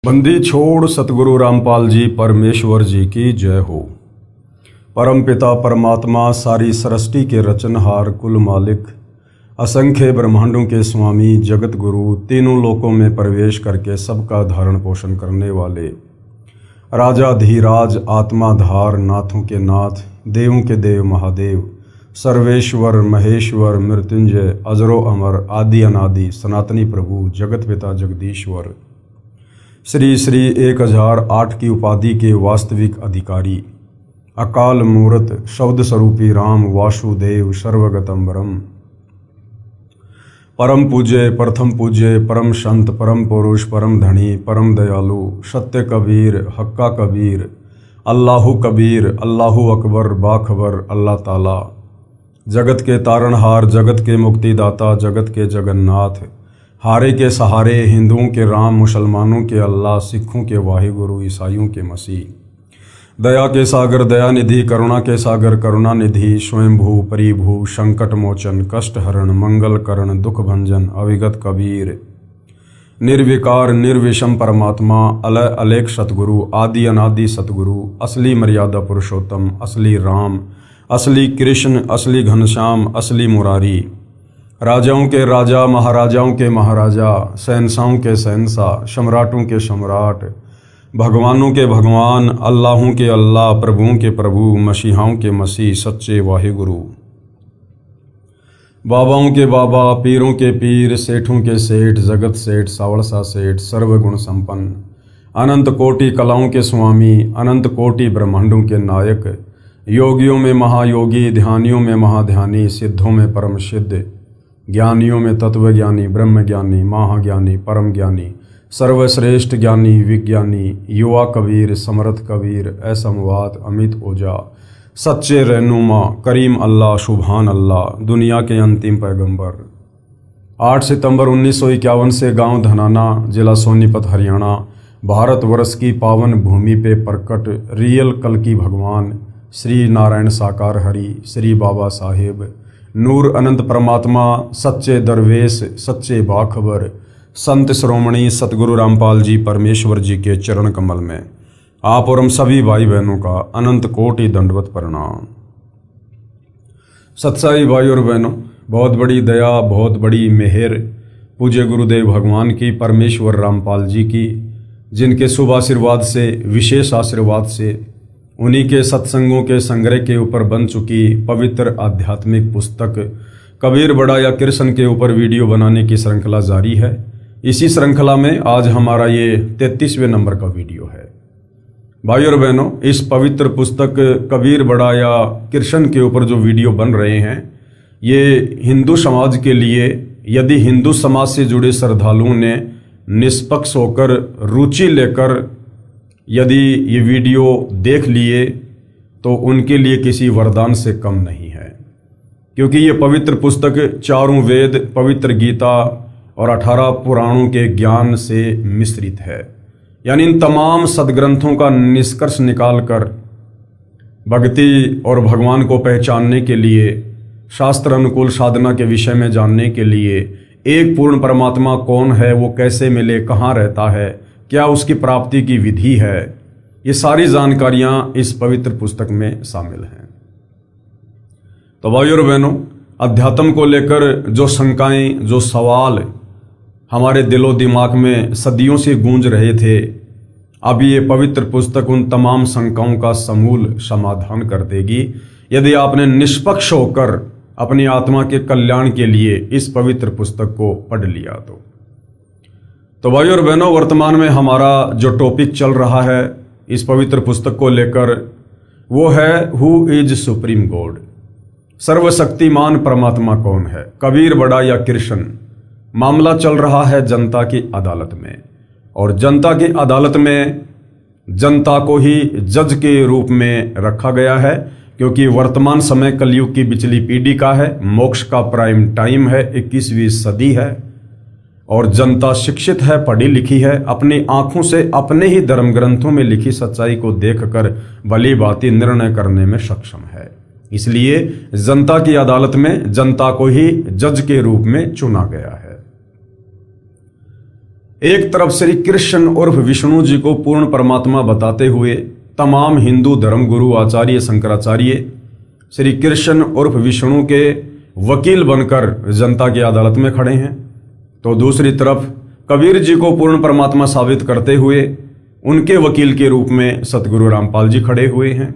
बंदी छोड़ सतगुरु रामपाल जी परमेश्वर जी की जय हो। परम पिता परमात्मा सारी सृष्टि के रचनहार कुल मालिक असंख्य ब्रह्मांडों के स्वामी जगत गुरु तीनों लोकों में प्रवेश करके सबका धारण पोषण करने वाले राजा धीराज आत्माधार नाथों के नाथ देवों के देव महादेव सर्वेश्वर महेश्वर मृत्युंजय अजरो अमर आदि अनादि सनातनी प्रभु जगत पिता जगदीश्वर श्री श्री 1008 की उपाधि के वास्तविक अधिकारी अकाल मूर्त शब्द स्वरूपी राम वासुदेव सर्वगतम वरम परम पूज्य प्रथम पूज्य परम संत परम पुरुष परम धनी परम दयालु सत्य कबीर हक्का कबीर अल्लाहु कबीर अल्लाहु अकबर बाखबर अल्लाह ताला जगत के तारणहार जगत के मुक्तिदाता जगत के जगन्नाथ हारे के सहारे हिंदुओं के राम मुसलमानों के अल्लाह सिखों के वाहिगुरु ईसाइयों के मसीह दया के सागर दयानिधि करुणा के सागर करुणानिधि स्वयंभू परिभू संकट मोचन कष्ट हरण मंगल करण दुख भंजन अविगत कबीर निर्विकार निर्विषम परमात्मा अलय अलेख सतगुरु आदि अनादि सतगुरु असली मर्यादा पुरुषोत्तम असली राम असली कृष्ण असली घनश्याम असली मुरारी राजाओं के राजा महाराजाओं के महाराजा शहंशाहों के शहंशाह सम्राटों के सम्राट भगवानों के भगवान अल्लाहों के अल्लाह प्रभुओं के प्रभु मसीहाओं के मसीह सच्चे वाहिगुरु बाबाओं के बाबा पीरों के पीर सेठों के सेठ जगत सेठ सावड़सा सेठ सर्वगुण संपन्न अनंत कोटि कलाओं के स्वामी अनंत कोटि ब्रह्मांडों के नायक योगियों में महायोगी ध्यानियों में महाध्यानी सिद्धों में परम सिद्ध ज्ञानियों में तत्वज्ञानी ब्रह्मज्ञानी महाज्ञानी परम ज्ञानी सर्वश्रेष्ठ ज्ञानी विज्ञानी युवा कबीर समर्थ कबीर असमवात अमित ओजा सच्चे रहनुमा करीम अल्लाह शुभान अल्लाह दुनिया के अंतिम पैगंबर 8 सितंबर 1951 से गांव धनाना जिला सोनीपत हरियाणा भारतवर्ष की पावन भूमि पे प्रकट रियल कल्कि भगवान श्री नारायण साकार हरि श्री बाबा साहेब नूर अनंत परमात्मा सच्चे दरवेश सच्चे बाखबर संत श्रोमणी सतगुरु रामपाल जी परमेश्वर जी के चरण कमल में आप और हम सभी भाई बहनों का अनंत कोटि दंडवत प्रणाम। सत्साई भाई और बहनों, बहुत बड़ी दया बहुत बड़ी मेहर पूज्य गुरुदेव भगवान की परमेश्वर रामपाल जी की, जिनके शुभ आशीर्वाद से विशेष आशीर्वाद से उन्हीं के सत्संगों के संग्रह के ऊपर बन चुकी पवित्र आध्यात्मिक पुस्तक कबीर बड़ा या कृष्ण के ऊपर वीडियो बनाने की श्रृंखला जारी है। इसी श्रृंखला में आज हमारा ये 33वें नंबर का वीडियो है। भाई और बहनों, इस पवित्र पुस्तक कबीर बड़ा या कृष्ण के ऊपर जो वीडियो बन रहे हैं, ये हिंदू समाज के लिए, यदि हिंदू समाज से जुड़े श्रद्धालुओं ने निष्पक्ष होकर रुचि लेकर यदि ये वीडियो देख लिए तो उनके लिए किसी वरदान से कम नहीं है, क्योंकि ये पवित्र पुस्तक चारों वेद पवित्र गीता और 18 पुराणों के ज्ञान से मिश्रित है। यानी इन तमाम सदग्रंथों का निष्कर्ष निकालकर भक्ति और भगवान को पहचानने के लिए, शास्त्र अनुकूल साधना के विषय में जानने के लिए, एक पूर्ण परमात्मा कौन है, वो कैसे मिले, कहाँ रहता है, क्या उसकी प्राप्ति की विधि है, ये सारी जानकारियां इस पवित्र पुस्तक में शामिल हैं। तो भाइयों और बहनों, अध्यात्म को लेकर जो शंकाएं, जो सवाल हमारे दिलो दिमाग में सदियों से गूंज रहे थे, अब ये पवित्र पुस्तक उन तमाम शंकाओं का समूल समाधान कर देगी, यदि आपने निष्पक्ष होकर अपनी आत्मा के कल्याण के लिए इस पवित्र पुस्तक को पढ़ लिया तो भाई और बहनों, वर्तमान में हमारा जो टॉपिक चल रहा है इस पवित्र पुस्तक को लेकर, वो है हु इज सुप्रीम गॉड, सर्वशक्तिमान परमात्मा कौन है, कबीर बड़ा या कृष्ण। मामला चल रहा है जनता की अदालत में, और जनता की अदालत में जनता को ही जज के रूप में रखा गया है, क्योंकि वर्तमान समय कलयुग की बिचली पीढ़ी का है, मोक्ष का प्राइम टाइम है, 21वीं सदी है, और जनता शिक्षित है, पढ़ी लिखी है, अपनी आंखों से अपने ही धर्म ग्रंथों में लिखी सच्चाई को देखकर भली भांति निर्णय करने में सक्षम है। इसलिए जनता की अदालत में जनता को ही जज के रूप में चुना गया है। एक तरफ श्री कृष्ण उर्फ विष्णु जी को पूर्ण परमात्मा बताते हुए तमाम हिंदू धर्मगुरु आचार्य शंकराचार्य श्री कृष्ण उर्फ विष्णु के वकील बनकर जनता की अदालत में खड़े हैं, तो दूसरी तरफ कबीर जी को पूर्ण परमात्मा साबित करते हुए उनके वकील के रूप में सतगुरु रामपाल जी खड़े हुए हैं।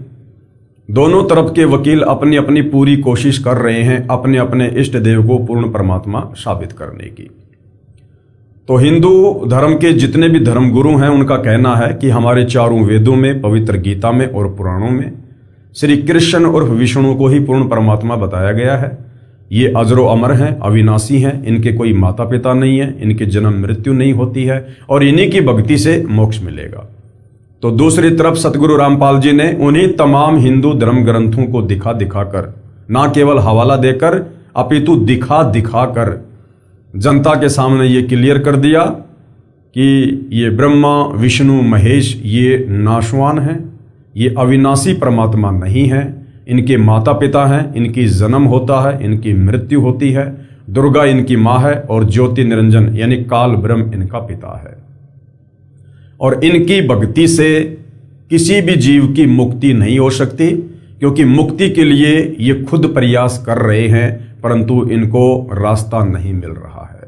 दोनों तरफ के वकील अपनी अपनी पूरी कोशिश कर रहे हैं अपने अपने इष्ट देव को पूर्ण परमात्मा साबित करने की। तो हिंदू धर्म के जितने भी धर्मगुरु हैं उनका कहना है कि हमारे चारों वेदों में, पवित्र गीता में और पुराणों में श्री कृष्ण उर्फ विष्णु को ही पूर्ण परमात्मा बताया गया है। ये अजरो अमर हैं, अविनाशी हैं, इनके कोई माता पिता नहीं है, इनके जन्म मृत्यु नहीं होती है और इन्हीं की भक्ति से मोक्ष मिलेगा। तो दूसरी तरफ सतगुरु रामपाल जी ने उन्हीं तमाम हिंदू धर्म ग्रंथों को दिखा दिखाकर, ना केवल हवाला देकर अपितु दिखा दिखाकर जनता के सामने ये क्लियर कर दिया कि ये ब्रह्मा विष्णु महेश ये नाशवान हैं, ये अविनाशी परमात्मा नहीं है, इनके माता पिता हैं, इनकी जन्म होता है, इनकी मृत्यु होती है, दुर्गा इनकी माँ है और ज्योति निरंजन यानी काल ब्रह्म इनका पिता है। और इनकी भक्ति से किसी भी जीव की मुक्ति नहीं हो सकती, क्योंकि मुक्ति के लिए ये खुद प्रयास कर रहे हैं परंतु इनको रास्ता नहीं मिल रहा है।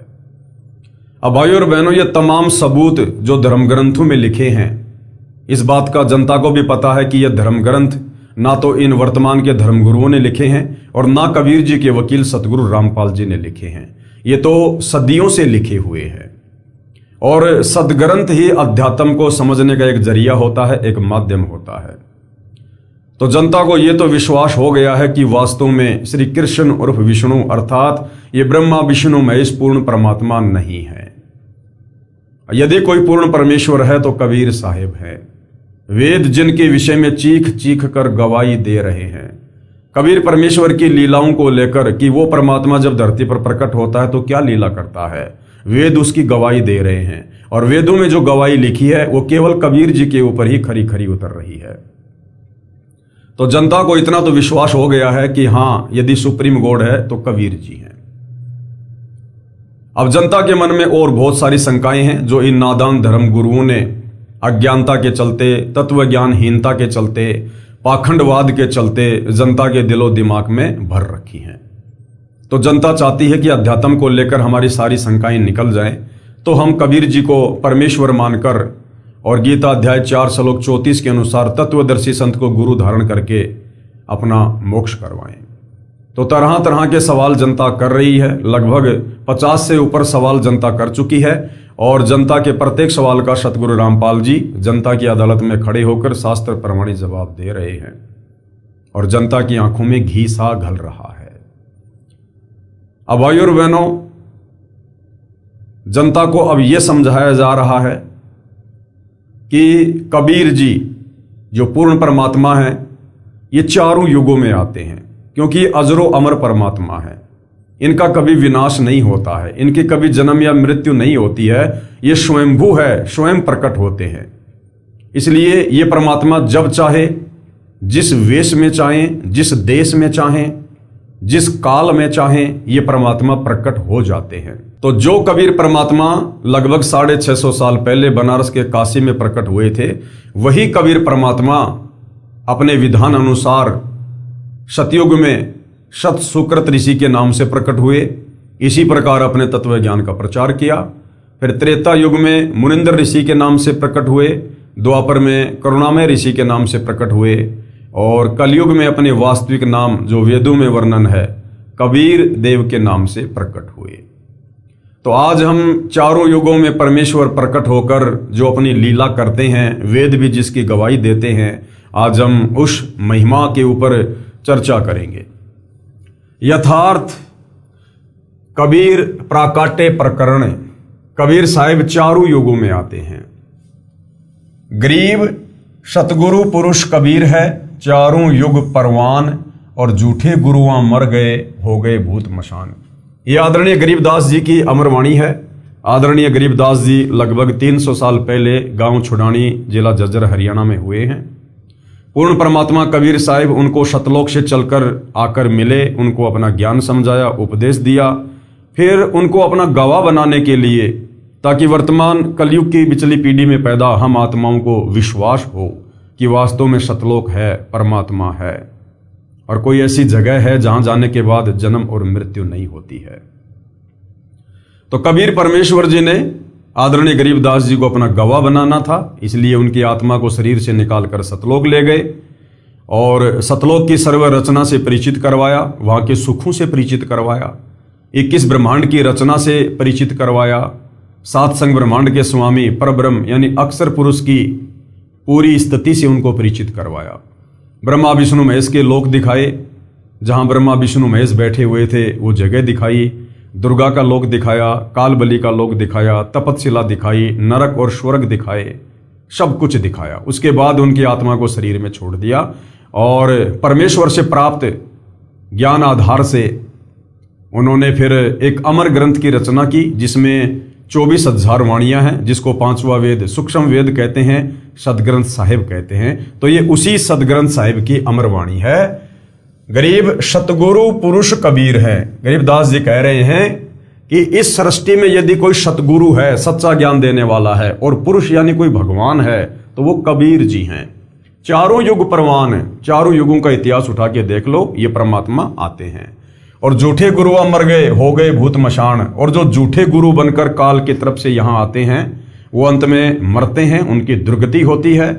अब भाइयों और बहनों, ये तमाम सबूत जो धर्म ग्रंथों में लिखे हैं, इस बात का जनता को भी पता है कि यह धर्म ग्रंथ ना तो इन वर्तमान के धर्मगुरुओं ने लिखे हैं और ना कबीर जी के वकील सतगुरु रामपाल जी ने लिखे हैं। ये तो सदियों से लिखे हुए हैं और सदग्रंथ ही अध्यात्म को समझने का एक जरिया होता है, एक माध्यम होता है। तो जनता को ये तो विश्वास हो गया है कि वास्तव में श्री कृष्ण उर्फ विष्णु अर्थात ये ब्रह्मा विष्णु महेश पूर्ण परमात्मा नहीं है। यदि कोई पूर्ण परमेश्वर है तो कबीर साहिब है। वेद जिनके विषय में चीख चीख कर गवाही दे रहे हैं, कबीर परमेश्वर की लीलाओं को लेकर कि वो परमात्मा जब धरती पर प्रकट होता है तो क्या लीला करता है, वेद उसकी गवाही दे रहे हैं और वेदों में जो गवाही लिखी है वो केवल कबीर जी के ऊपर ही खरी खरी उतर रही है। तो जनता को इतना तो विश्वास हो गया है कि हाँ, यदि सुप्रीम गॉड है तो कबीर जी हैं। अब जनता के मन में और बहुत सारी शंकाएं हैं जो इन नादान धर्म गुरुओं ने अज्ञानता के चलते, तत्व ज्ञानहीनता के चलते, पाखंडवाद के चलते जनता के दिलो दिमाग में भर रखी हैं। तो जनता चाहती है कि अध्यात्म को लेकर हमारी सारी शंकाएं निकल जाएं, तो हम कबीर जी को परमेश्वर मानकर और गीता अध्याय 4 श्लोक 34 के अनुसार तत्वदर्शी संत को गुरु धारण करके अपना मोक्ष करवाएं। तो तरह तरह के सवाल जनता कर रही है, लगभग 50 से ऊपर सवाल जनता कर चुकी है और जनता के प्रत्येक सवाल का सतगुरु रामपाल जी जनता की अदालत में खड़े होकर शास्त्र प्रमाणित जवाब दे रहे हैं और जनता की आंखों में घी सा घल रहा है। अब भाइयों और बहनों, जनता को अब यह समझाया जा रहा है कि कबीर जी जो पूर्ण परमात्मा है ये चारों युगों में आते हैं, क्योंकि अजरो अमर परमात्मा है, इनका कभी विनाश नहीं होता है, इनकी कभी जन्म या मृत्यु नहीं होती है, ये स्वयंभू है, स्वयं प्रकट होते हैं। इसलिए ये परमात्मा जब चाहे, जिस वेश में चाहें, जिस देश में चाहें, जिस काल में चाहें, ये परमात्मा प्रकट हो जाते हैं। तो जो कबीर परमात्मा लगभग 650 साल पहले बनारस के काशी में प्रकट हुए थे, वही कबीर परमात्मा अपने विधान अनुसार सतयुग में सत सुकृत ऋषि के नाम से प्रकट हुए। इसी प्रकार अपने तत्व ज्ञान का प्रचार किया। फिर त्रेता युग में मुनिंदर ऋषि के नाम से प्रकट हुए, द्वापर में करुणामय ऋषि के नाम से प्रकट हुए और कलयुग में अपने वास्तविक नाम जो वेदों में वर्णन है कबीर देव के नाम से प्रकट हुए। तो आज हम चारों युगों में परमेश्वर प्रकट होकर जो अपनी लीला करते हैं, वेद भी जिसकी गवाही देते हैं, आज हम उस महिमा के ऊपर चर्चा करेंगे। यथार्थ कबीर प्राकाट्य प्रकरण, कबीर साहिब चारों युगों में आते हैं। गरीब सतगुरु पुरुष कबीर है, चारों युग परवान और झूठे गुरुआं मर गए, हो गए भूत मशान। ये आदरणीय गरीबदास जी की अमरवाणी है। आदरणीय गरीबदास जी लगभग 300 साल पहले गांव छुड़ानी, जिला झज्जर, हरियाणा में हुए हैं। पूर्ण परमात्मा कबीर साहिब उनको सतलोक से चलकर आकर मिले, उनको अपना ज्ञान समझाया, उपदेश दिया, फिर उनको अपना गवाह बनाने के लिए ताकि वर्तमान कलयुग की पिछली पीढ़ी में पैदा हम आत्माओं को विश्वास हो कि वास्तव में सतलोक है, परमात्मा है और कोई ऐसी जगह है जहां जाने के बाद जन्म और मृत्यु नहीं होती है। तो कबीर परमेश्वर जी ने आदरणीय गरीबदास जी को अपना गवाह बनाना था, इसलिए उनकी आत्मा को शरीर से निकालकर सतलोक ले गए और सतलोक की सर्व रचना से परिचित करवाया, वहां के सुखों से परिचित करवाया, 21 ब्रह्मांड की रचना से परिचित करवाया, 7 संग ब्रह्मांड के स्वामी परब्रह्म यानी अक्षर पुरुष की पूरी स्थिति से उनको परिचित करवाया। ब्रह्मा विष्णु महेश के लोक दिखाए, जहां ब्रह्मा विष्णु महेश बैठे हुए थे वो जगह दिखाई, दुर्गा का लोक दिखाया, काल बलि का लोक दिखाया, तपतशिला दिखाई, नरक और स्वर्ग दिखाए, सब कुछ दिखाया। उसके बाद उनकी आत्मा को शरीर में छोड़ दिया और परमेश्वर से प्राप्त ज्ञान आधार से उन्होंने फिर एक अमर ग्रंथ की रचना की, जिसमें 24,000 वाणियां हैं, जिसको 5वां वेद सूक्ष्म वेद कहते हैं, सदग्रंथ साहिब कहते हैं। तो ये उसी सदग्रंथ साहिब की अमर वाणी है। गरीब सतगुरु पुरुष कबीर है। गरीबदास जी कह रहे हैं कि इस सृष्टि में यदि कोई सतगुरु है, सच्चा ज्ञान देने वाला है, और पुरुष यानी कोई भगवान है, तो वो कबीर जी हैं। चारों युग प्रवान है, चारों युगों का इतिहास उठा के देख लो, ये परमात्मा आते हैं। और झूठे गुरु मर गए, हो गए भूत मशान, और जो झूठे गुरु बनकर काल की तरफ से यहां आते हैं वो अंत में मरते हैं, उनकी दुर्गति होती है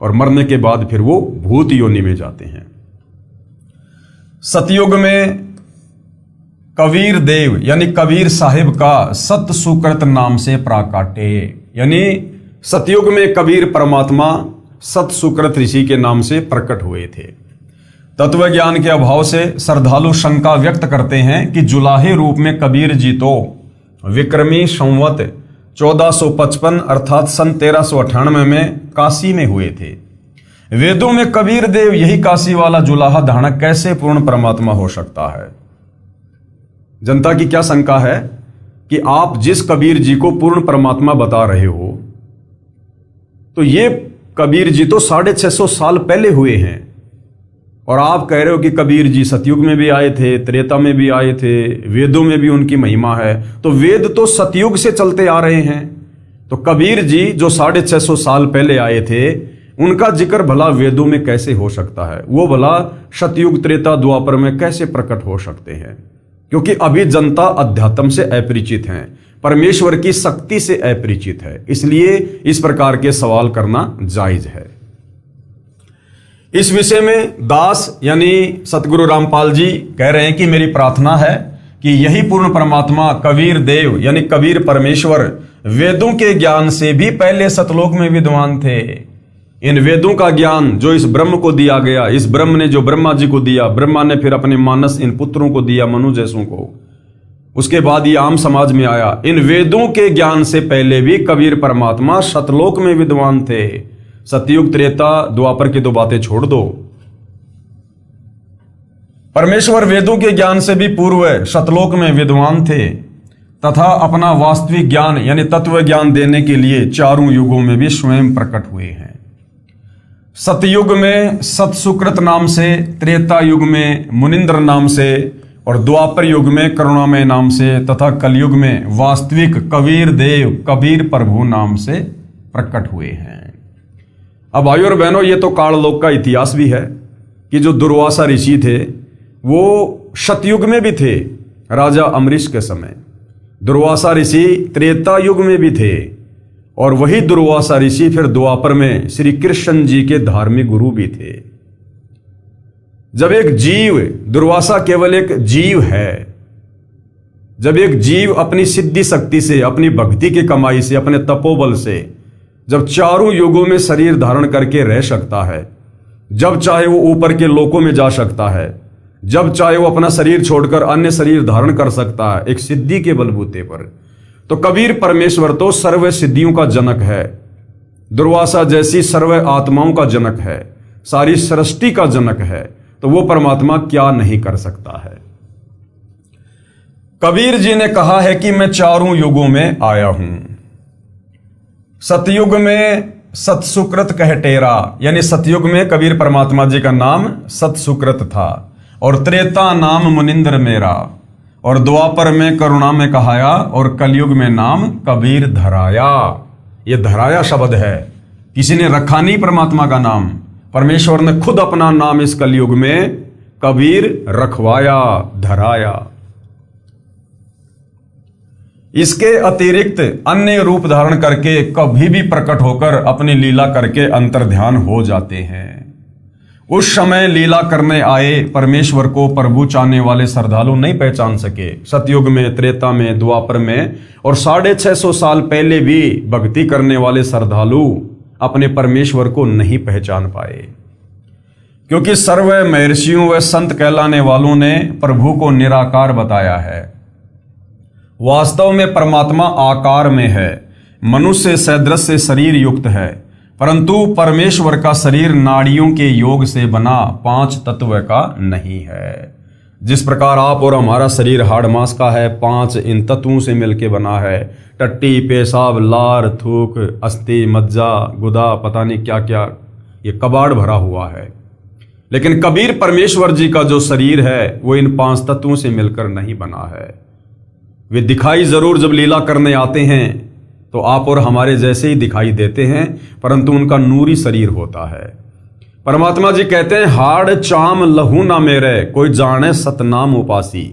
और मरने के बाद फिर वो भूत योनि में जाते हैं। सतयुग में कबीर देव यानी कबीर साहिब का सत सुकृत नाम से प्राकाटे, यानी सतयुग में कबीर परमात्मा सत सुकृत ऋषि के नाम से प्रकट हुए थे। तत्व ज्ञान के अभाव से श्रद्धालु शंका व्यक्त करते हैं कि जुलाहे रूप में कबीर जी तो विक्रमी संवत 1455 अर्थात सन 1398 में काशी में हुए थे। वेदों में कबीर देव यही काशी वाला जुलाहा धारण कैसे पूर्ण परमात्मा हो सकता है? जनता की क्या शंका है कि आप जिस कबीर जी को पूर्ण परमात्मा बता रहे हो, तो ये कबीर जी तो 650 साल पहले हुए हैं, और आप कह रहे हो कि कबीर जी सतयुग में भी आए थे, त्रेता में भी आए थे, वेदों में भी उनकी महिमा है। तो वेद तो सतयुग से चलते आ रहे हैं, तो कबीर जी जो 650 साल पहले आए थे, उनका जिक्र भला वेदों में कैसे हो सकता है? वो भला सतयुग त्रेता द्वापर में कैसे प्रकट हो सकते हैं? क्योंकि अभी जनता अध्यात्म से अपरिचित है, परमेश्वर की शक्ति से अपरिचित है, इसलिए इस प्रकार के सवाल करना जायज है। इस विषय में दास यानी सतगुरु रामपाल जी कह रहे हैं कि मेरी प्रार्थना है कि यही पूर्ण परमात्मा कबीर देव यानी कबीर परमेश्वर वेदों के ज्ञान से भी पहले सतलोक में विद्वान थे। इन वेदों का ज्ञान जो इस ब्रह्म को दिया गया, इस ब्रह्म ने जो ब्रह्मा जी को दिया, ब्रह्मा ने फिर अपने मानस इन पुत्रों को दिया, मनु जैसों को, उसके बाद ये आम समाज में आया। इन वेदों के ज्ञान से पहले भी कबीर परमात्मा सतलोक में विद्वान थे। सतयुग त्रेता द्वापर की तो बातें छोड़ दो, परमेश्वर वेदों के ज्ञान से भी पूर्व सतलोक में विद्वान थे तथा अपना वास्तविक ज्ञान यानी तत्व ज्ञान देने के लिए चारों युगों में भी स्वयं प्रकट हुए हैं। सतयुग में सतसुकृत नाम से, त्रेता युग में मुनिंद्र नाम से, और द्वापर युग में करुणामय नाम से, तथा कलयुग में वास्तविक कबीर देव कबीर प्रभु नाम से प्रकट हुए हैं। अब भाइयों और बहनों, ये तो काललोक का इतिहास भी है कि जो दुर्वासा ऋषि थे वो सतयुग में भी थे, राजा अमरीश के समय। दुर्वासा ऋषि त्रेता युग में भी थे, और वही दुर्वासा ऋषि फिर द्वापर में श्री कृष्ण जी के धार्मिक गुरु भी थे। जब एक जीव, दुर्वासा केवल एक जीव है, जब एक जीव अपनी सिद्धि शक्ति से, अपनी भक्ति की कमाई से, अपने तपोबल से जब चारों युगों में शरीर धारण करके रह सकता है, जब चाहे वो ऊपर के लोकों में जा सकता है, जब चाहे वो अपना शरीर छोड़कर अन्य शरीर धारण कर सकता है एक सिद्धि के बलबूते पर, तो कबीर परमेश्वर तो सर्व सिद्धियों का जनक है, दुर्वासा जैसी सर्व आत्माओं का जनक है, सारी सृष्टि का जनक है, तो वो परमात्मा क्या नहीं कर सकता है। कबीर जी ने कहा है कि मैं चारों युगों में आया हूं। सतयुग में सतसुकृत कह टेरा, यानी सतयुग में कबीर परमात्मा जी का नाम सतसुकृत था, और त्रेता नाम मुनिंद्र मेरा, और द्वापर में करुणा में कहाया और कलयुग में नाम कबीर धराया। ये धराया शब्द है, किसी ने रखा नहीं परमात्मा का नाम, परमेश्वर ने खुद अपना नाम इस कलयुग में कबीर रखवाया, धराया। इसके अतिरिक्त अन्य रूप धारण करके कभी भी प्रकट होकर अपनी लीला करके अंतर्ध्यान हो जाते हैं। उस समय लीला करने आए परमेश्वर को प्रभु चाहने वाले श्रद्धालु नहीं पहचान सके। सतयुग में, त्रेता में, द्वापर में और 650 साल पहले भी भक्ति करने वाले श्रद्धालु अपने परमेश्वर को नहीं पहचान पाए, क्योंकि सर्व महर्षियों व संत कहलाने वालों ने प्रभु को निराकार बताया है। वास्तव में परमात्मा आकार में है, मनुष्य सदृश से शरीर युक्त है, परंतु परमेश्वर का शरीर नाड़ियों के योग से बना 5 तत्व का नहीं है। जिस प्रकार आप और हमारा शरीर हाड़ मांस का है, 5 इन तत्वों से मिलकर बना है। टट्टी, पेशाब, लार, थूक, अस्थि, मज्जा, गुदा, पता नहीं क्या क्या, ये कबाड़ भरा हुआ है। लेकिन कबीर परमेश्वर जी का जो शरीर है वो इन 5 तत्वों से मिलकर नहीं बना है। वे दिखाई जरूर जब लीला करने आते हैं तो आप और हमारे जैसे ही दिखाई देते हैं, परंतु उनका नूरी शरीर होता है। परमात्मा जी कहते हैं, हाड़ चाम लहू ना मेरे, कोई जाने सतनाम उपासी,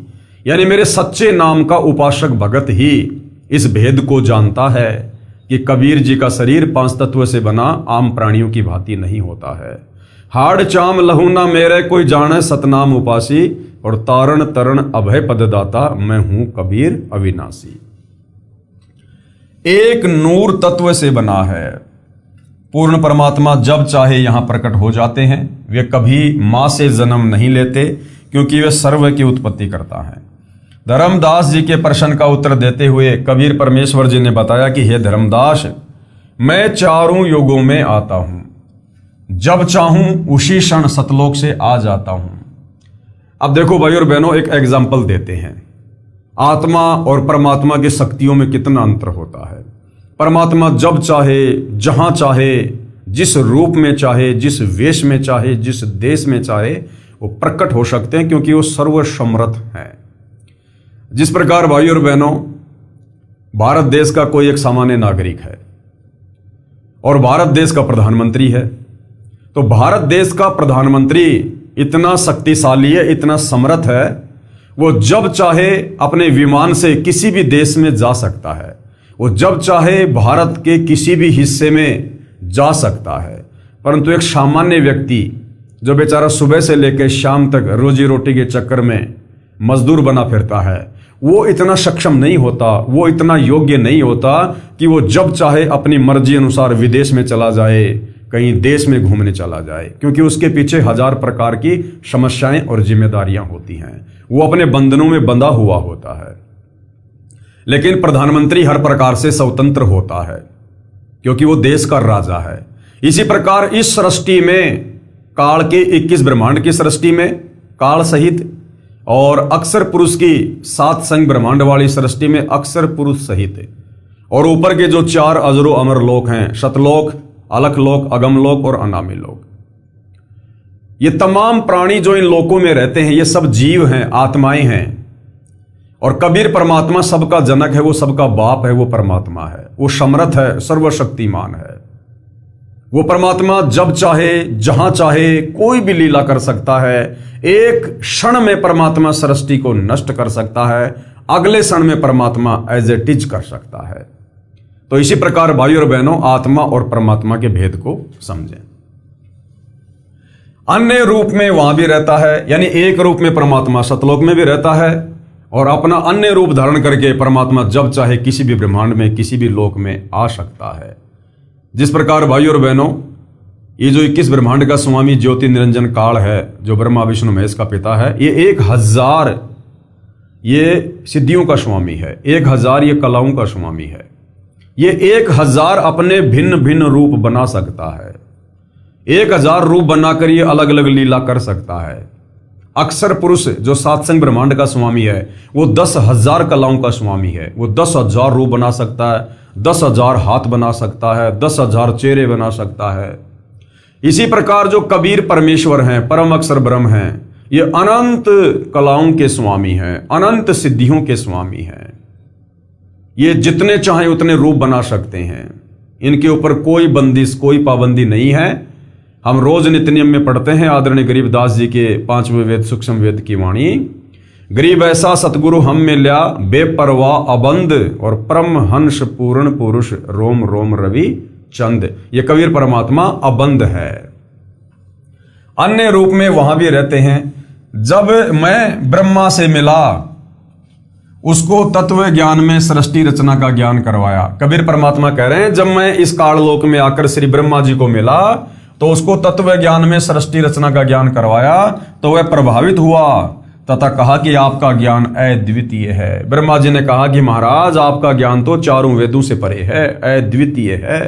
यानी मेरे सच्चे नाम का उपासक भगत ही इस भेद को जानता है कि कबीर जी का शरीर 5 तत्व से बना आम प्राणियों की भांति नहीं होता है। हाड़ चाम लहू ना मेरे, कोई जाने सतनाम उपासी, और तारण तरण अभय पददाता, मैं हूं कबीर अविनाशी। एक नूर तत्व से बना है। पूर्ण परमात्मा जब चाहे यहां प्रकट हो जाते हैं। वे कभी मां से जन्म नहीं लेते, क्योंकि वे सर्व की उत्पत्ति करता है। धर्मदास जी के प्रश्न का उत्तर देते हुए कबीर परमेश्वर जी ने बताया कि हे धर्मदास, मैं 4 युगों में आता हूं, जब चाहूं उसी क्षण सतलोक से आ जाता हूं। अब देखो भाई और बहनों, एक एग्जाम्पल देते हैं। आत्मा और परमात्मा की शक्तियों में कितना अंतर होता है। परमात्मा जब चाहे, जहां चाहे, जिस रूप में चाहे, जिस वेश में चाहे, जिस देश में चाहे वो प्रकट हो सकते हैं, क्योंकि वो सर्वसमर्थ हैं। जिस प्रकार भाई और बहनों, भारत देश का कोई एक सामान्य नागरिक है और भारत देश का प्रधानमंत्री है, तो भारत देश का प्रधानमंत्री इतना शक्तिशाली है, इतना समर्थ है, वो जब चाहे अपने विमान से किसी भी देश में जा सकता है। वो जब चाहे भारत के किसी भी हिस्से में जा सकता है। परंतु एक सामान्य व्यक्ति जो बेचारा सुबह से लेकर शाम तक रोजी रोटी के चक्कर में मजदूर बना फिरता है, वो इतना सक्षम नहीं होता, वो इतना योग्य नहीं होता कि वो जब चाहे अपनी मर्जी अनुसार विदेश में चला जाए, कहीं देश में घूमने चला जाए, क्योंकि उसके पीछे 1000 प्रकार की समस्याएं और जिम्मेदारियां होती हैं। वो अपने बंधनों में बंधा हुआ होता है। लेकिन प्रधानमंत्री हर प्रकार से स्वतंत्र होता है, क्योंकि वो देश का राजा है। इसी प्रकार इस सृष्टि में, काल के 21 ब्रह्मांड की सृष्टि में, काल सहित, और अक्षर पुरुष की 7 संग ब्रह्मांड वाली सृष्टि में अक्षर पुरुष सहित, और ऊपर के जो 4 अजरो अमर लोक हैं, सतलोक, अलख लोक, अगम लोक और अनामी लोक, ये तमाम प्राणी जो इन लोकों में रहते हैं, ये सब जीव हैं, आत्माएं हैं। और कबीर परमात्मा सबका जनक है, वो सबका बाप है, वो परमात्मा है, वो समर्थ है, सर्वशक्तिमान है। वो परमात्मा जब चाहे, जहां चाहे, कोई भी लीला कर सकता है। एक क्षण में परमात्मा सृष्टि को नष्ट कर सकता है, अगले क्षण में परमात्मा एज इट इज कर सकता है। तो इसी प्रकार भाई और बहनों, आत्मा और परमात्मा के भेद को समझें। अन्य रूप में वहां भी रहता है, यानी एक रूप में परमात्मा सतलोक में भी रहता है, और अपना अन्य रूप धारण करके परमात्मा जब चाहे किसी भी ब्रह्मांड में, किसी भी लोक में आ सकता है। जिस प्रकार भाई और बहनों, ये जो 21 ब्रह्मांड का स्वामी ज्योति निरंजन काल है, जो ब्रह्मा विष्णु महेश का पिता है, ये 1000 ये सिद्धियों का स्वामी है, 1000 ये कलाओं का स्वामी है। ये 1000 अपने भिन्न भिन्न रूप बना सकता है। 1000 रूप बनाकर ये अलग अलग लीला कर सकता है। अक्षर पुरुष जो 7 संग ब्रह्मांड का स्वामी है, वो 10,000 कलाओं का स्वामी है। वो 10,000 रूप बना सकता है, 10,000 हाथ बना सकता है, 10,000 चेहरे बना सकता है। इसी प्रकार जो कबीर परमेश्वर हैं, परम अक्षर ब्रह्म हैं, ये अनंत कलाओं के स्वामी हैं, अनंत सिद्धियों के स्वामी हैं। ये जितने चाहें उतने रूप बना सकते हैं, इनके ऊपर कोई बंदिश, कोई पाबंदी नहीं है। हम रोज नित्य नियम में पढ़ते हैं आदरणीय गरीबदास जी के 5वें वेद सूक्ष्म वेद की वाणी, गरीब ऐसा सतगुरु हम में लिया, बेपरवाह अबंध और परम हंस पूर्ण पुरुष, रोम रोम रवि चंद। ये कबीर परमात्मा अबंध है, अन्य रूप में वहां भी रहते हैं। जब मैं ब्रह्मा से मिला, उसको तत्व ज्ञान में सृष्टि रचना का ज्ञान करवाया। कबीर परमात्मा कह रहे हैं, जब मैं इस काललोक में आकर श्री ब्रह्मा जी को मिला तो उसको तत्व ज्ञान में सृष्टि रचना का ज्ञान करवाया, तो वह प्रभावित हुआ तथा कहा कि आपका ज्ञान अद्वितीय है। ब्रह्मा जी ने कहा कि महाराज आपका ज्ञान तो चारों वेदों से परे है, अद्वितीय है।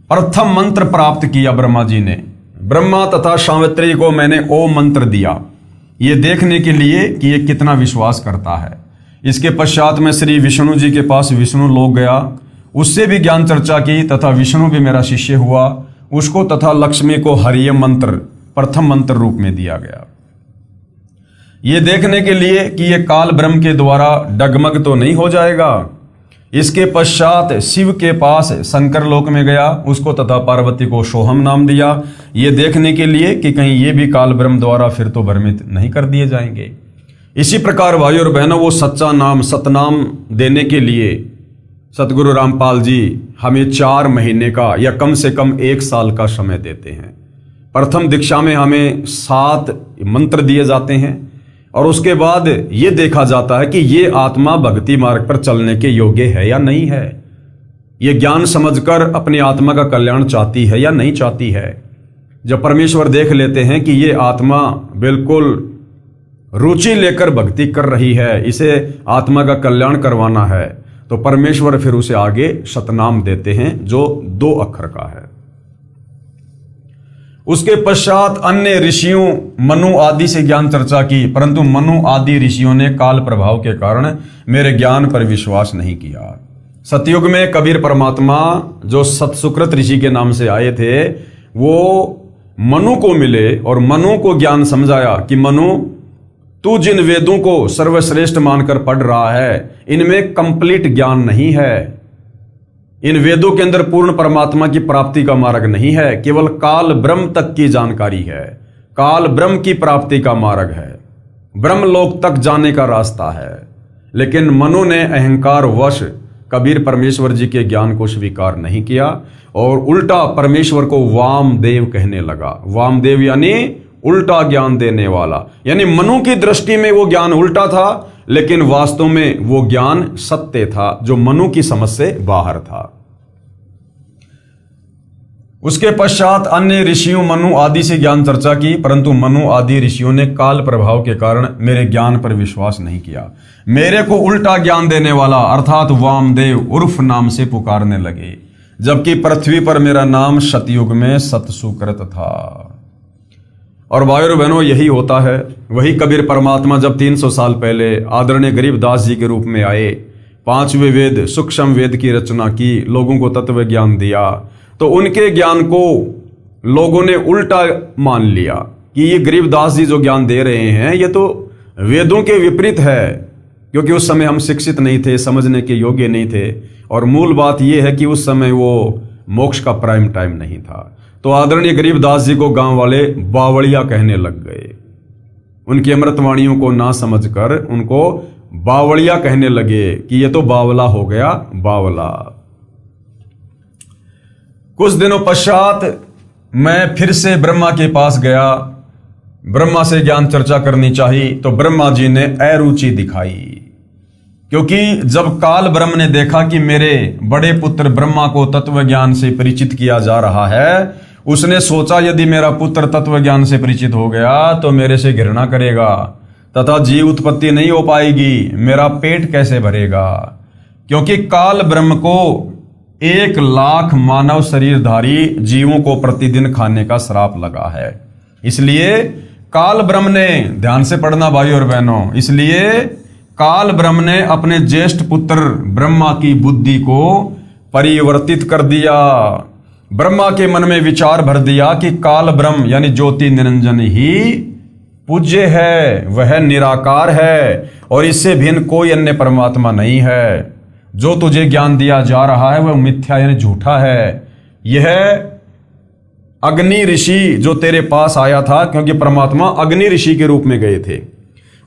प्रथम मंत्र प्राप्त किया ब्रह्मा जी ने। ब्रह्मा तथा सावित्री को मैंने ओम मंत्र दिया, ये देखने के लिए कि ये कितना विश्वास करता है। इसके पश्चात मैं श्री विष्णु जी के पास विष्णु लोक गया, उससे भी ज्ञान चर्चा की तथा विष्णु भी मेरा शिष्य हुआ। उसको तथा लक्ष्मी को हरिय मंत्र प्रथम मंत्र रूप में दिया गया, ये देखने के लिए कि ये काल ब्रह्म के द्वारा डगमग तो नहीं हो जाएगा। इसके पश्चात शिव के पास शंकर लोक में गया, उसको तथा पार्वती को सोहम नाम दिया, ये देखने के लिए कि कहीं ये भी काल ब्रह्म द्वारा फिर तो भ्रमित नहीं कर दिए जाएंगे। इसी प्रकार भाइयों और बहनों, वो सच्चा नाम सतनाम देने के लिए सतगुरु रामपाल जी हमें 4 महीने का या कम से कम 1 साल का समय देते हैं। प्रथम दीक्षा में हमें 7 मंत्र दिए जाते हैं और उसके बाद ये देखा जाता है कि ये आत्मा भक्ति मार्ग पर चलने के योग्य है या नहीं है, ये ज्ञान समझकर अपनी आत्मा का कल्याण चाहती है या नहीं चाहती है। जब परमेश्वर देख लेते हैं कि ये आत्मा बिल्कुल रुचि लेकर भक्ति कर रही है, इसे आत्मा का कल्याण करवाना है, तो परमेश्वर फिर उसे आगे सतनाम देते हैं जो 2 अक्षर का है। उसके पश्चात अन्य ऋषियों मनु आदि से ज्ञान चर्चा की, परंतु मनु आदि ऋषियों ने काल प्रभाव के कारण मेरे ज्ञान पर विश्वास नहीं किया। सतयुग में कबीर परमात्मा जो सतसुकृत ऋषि के नाम से आए थे, वो मनु को मिले और मनु को ज्ञान समझाया कि मनु, तू जिन वेदों को सर्वश्रेष्ठ मानकर पढ़ रहा है, इनमें कंप्लीट ज्ञान नहीं है। इन वेदों के अंदर पूर्ण परमात्मा की प्राप्ति का मार्ग नहीं है, केवल काल ब्रह्म तक की जानकारी है। काल ब्रह्म की प्राप्ति का मार्ग है, ब्रह्मलोक तक जाने का रास्ता है। लेकिन मनु ने अहंकार वश कबीर परमेश्वर जी के ज्ञान को स्वीकार नहीं किया और उल्टा परमेश्वर को वामदेव कहने लगा। वामदेव यानी उल्टा ज्ञान देने वाला, यानी मनु की दृष्टि में वो ज्ञान उल्टा था, लेकिन वास्तव में वो ज्ञान सत्य था जो मनु की समझ से बाहर था। उसके पश्चात अन्य ऋषियों मनु आदि से ज्ञान चर्चा की, परंतु मनु आदि ऋषियों ने काल प्रभाव के कारण मेरे ज्ञान पर विश्वास नहीं किया। मेरे को उल्टा ज्ञान देने वाला अर्थात वामदेव उर्फ नाम से पुकारने लगे, जबकि पृथ्वी पर मेरा नाम सतयुग में सतसुकृत था। और भाइयों बहनों, यही होता है। वही कबीर परमात्मा जब 300 साल पहले आदरणीय गरीबदास जी के रूप में आए, 5वें वेद सूक्ष्म वेद की रचना की, लोगों को तत्व ज्ञान दिया, तो उनके ज्ञान को लोगों ने उल्टा मान लिया कि ये गरीबदास जी जो ज्ञान दे रहे हैं ये तो वेदों के विपरीत है, क्योंकि उस समय हम शिक्षित नहीं थे, समझने के योग्य नहीं थे। और मूल बात यह है कि उस समय वो मोक्ष का प्राइम टाइम नहीं था। तो आदरणीय गरीबदास जी को गांव वाले बावड़िया कहने लग गए। उनकी अमृतवाणियों को ना समझकर उनको बावड़िया कहने लगे कि ये तो बावला हो गया, बावला। कुछ दिनों पश्चात मैं फिर से ब्रह्मा के पास गया, ब्रह्मा से ज्ञान चर्चा करनी चाहिए, तो ब्रह्मा जी ने अरुचि दिखाई, क्योंकि जब काल ब्रह्म ने देखा कि मेरे बड़े पुत्र ब्रह्मा को तत्व ज्ञान से परिचित किया जा रहा है, उसने सोचा यदि मेरा पुत्र तत्व ज्ञान से परिचित हो गया तो मेरे से घृणा करेगा तथा जीव उत्पत्ति नहीं हो पाएगी, मेरा पेट कैसे भरेगा। क्योंकि काल ब्रह्म को 1 लाख मानव शरीरधारी जीवों को प्रतिदिन खाने का श्राप लगा है। इसलिए काल ब्रह्म ने, ध्यान से पढ़ना भाई और बहनों, इसलिए काल ब्रह्म ने अपने ज्येष्ठ पुत्र ब्रह्मा की बुद्धि को परिवर्तित कर दिया। ब्रह्मा के मन में विचार भर दिया कि काल ब्रह्म यानी ज्योति निरंजन ही पूज्य है, वह निराकार है और इससे भिन्न कोई अन्य परमात्मा नहीं है। जो तुझे ज्ञान दिया जा रहा है वह मिथ्या यानी झूठा है। यह अग्नि ऋषि जो तेरे पास आया था, क्योंकि परमात्मा अग्नि ऋषि के रूप में गए थे,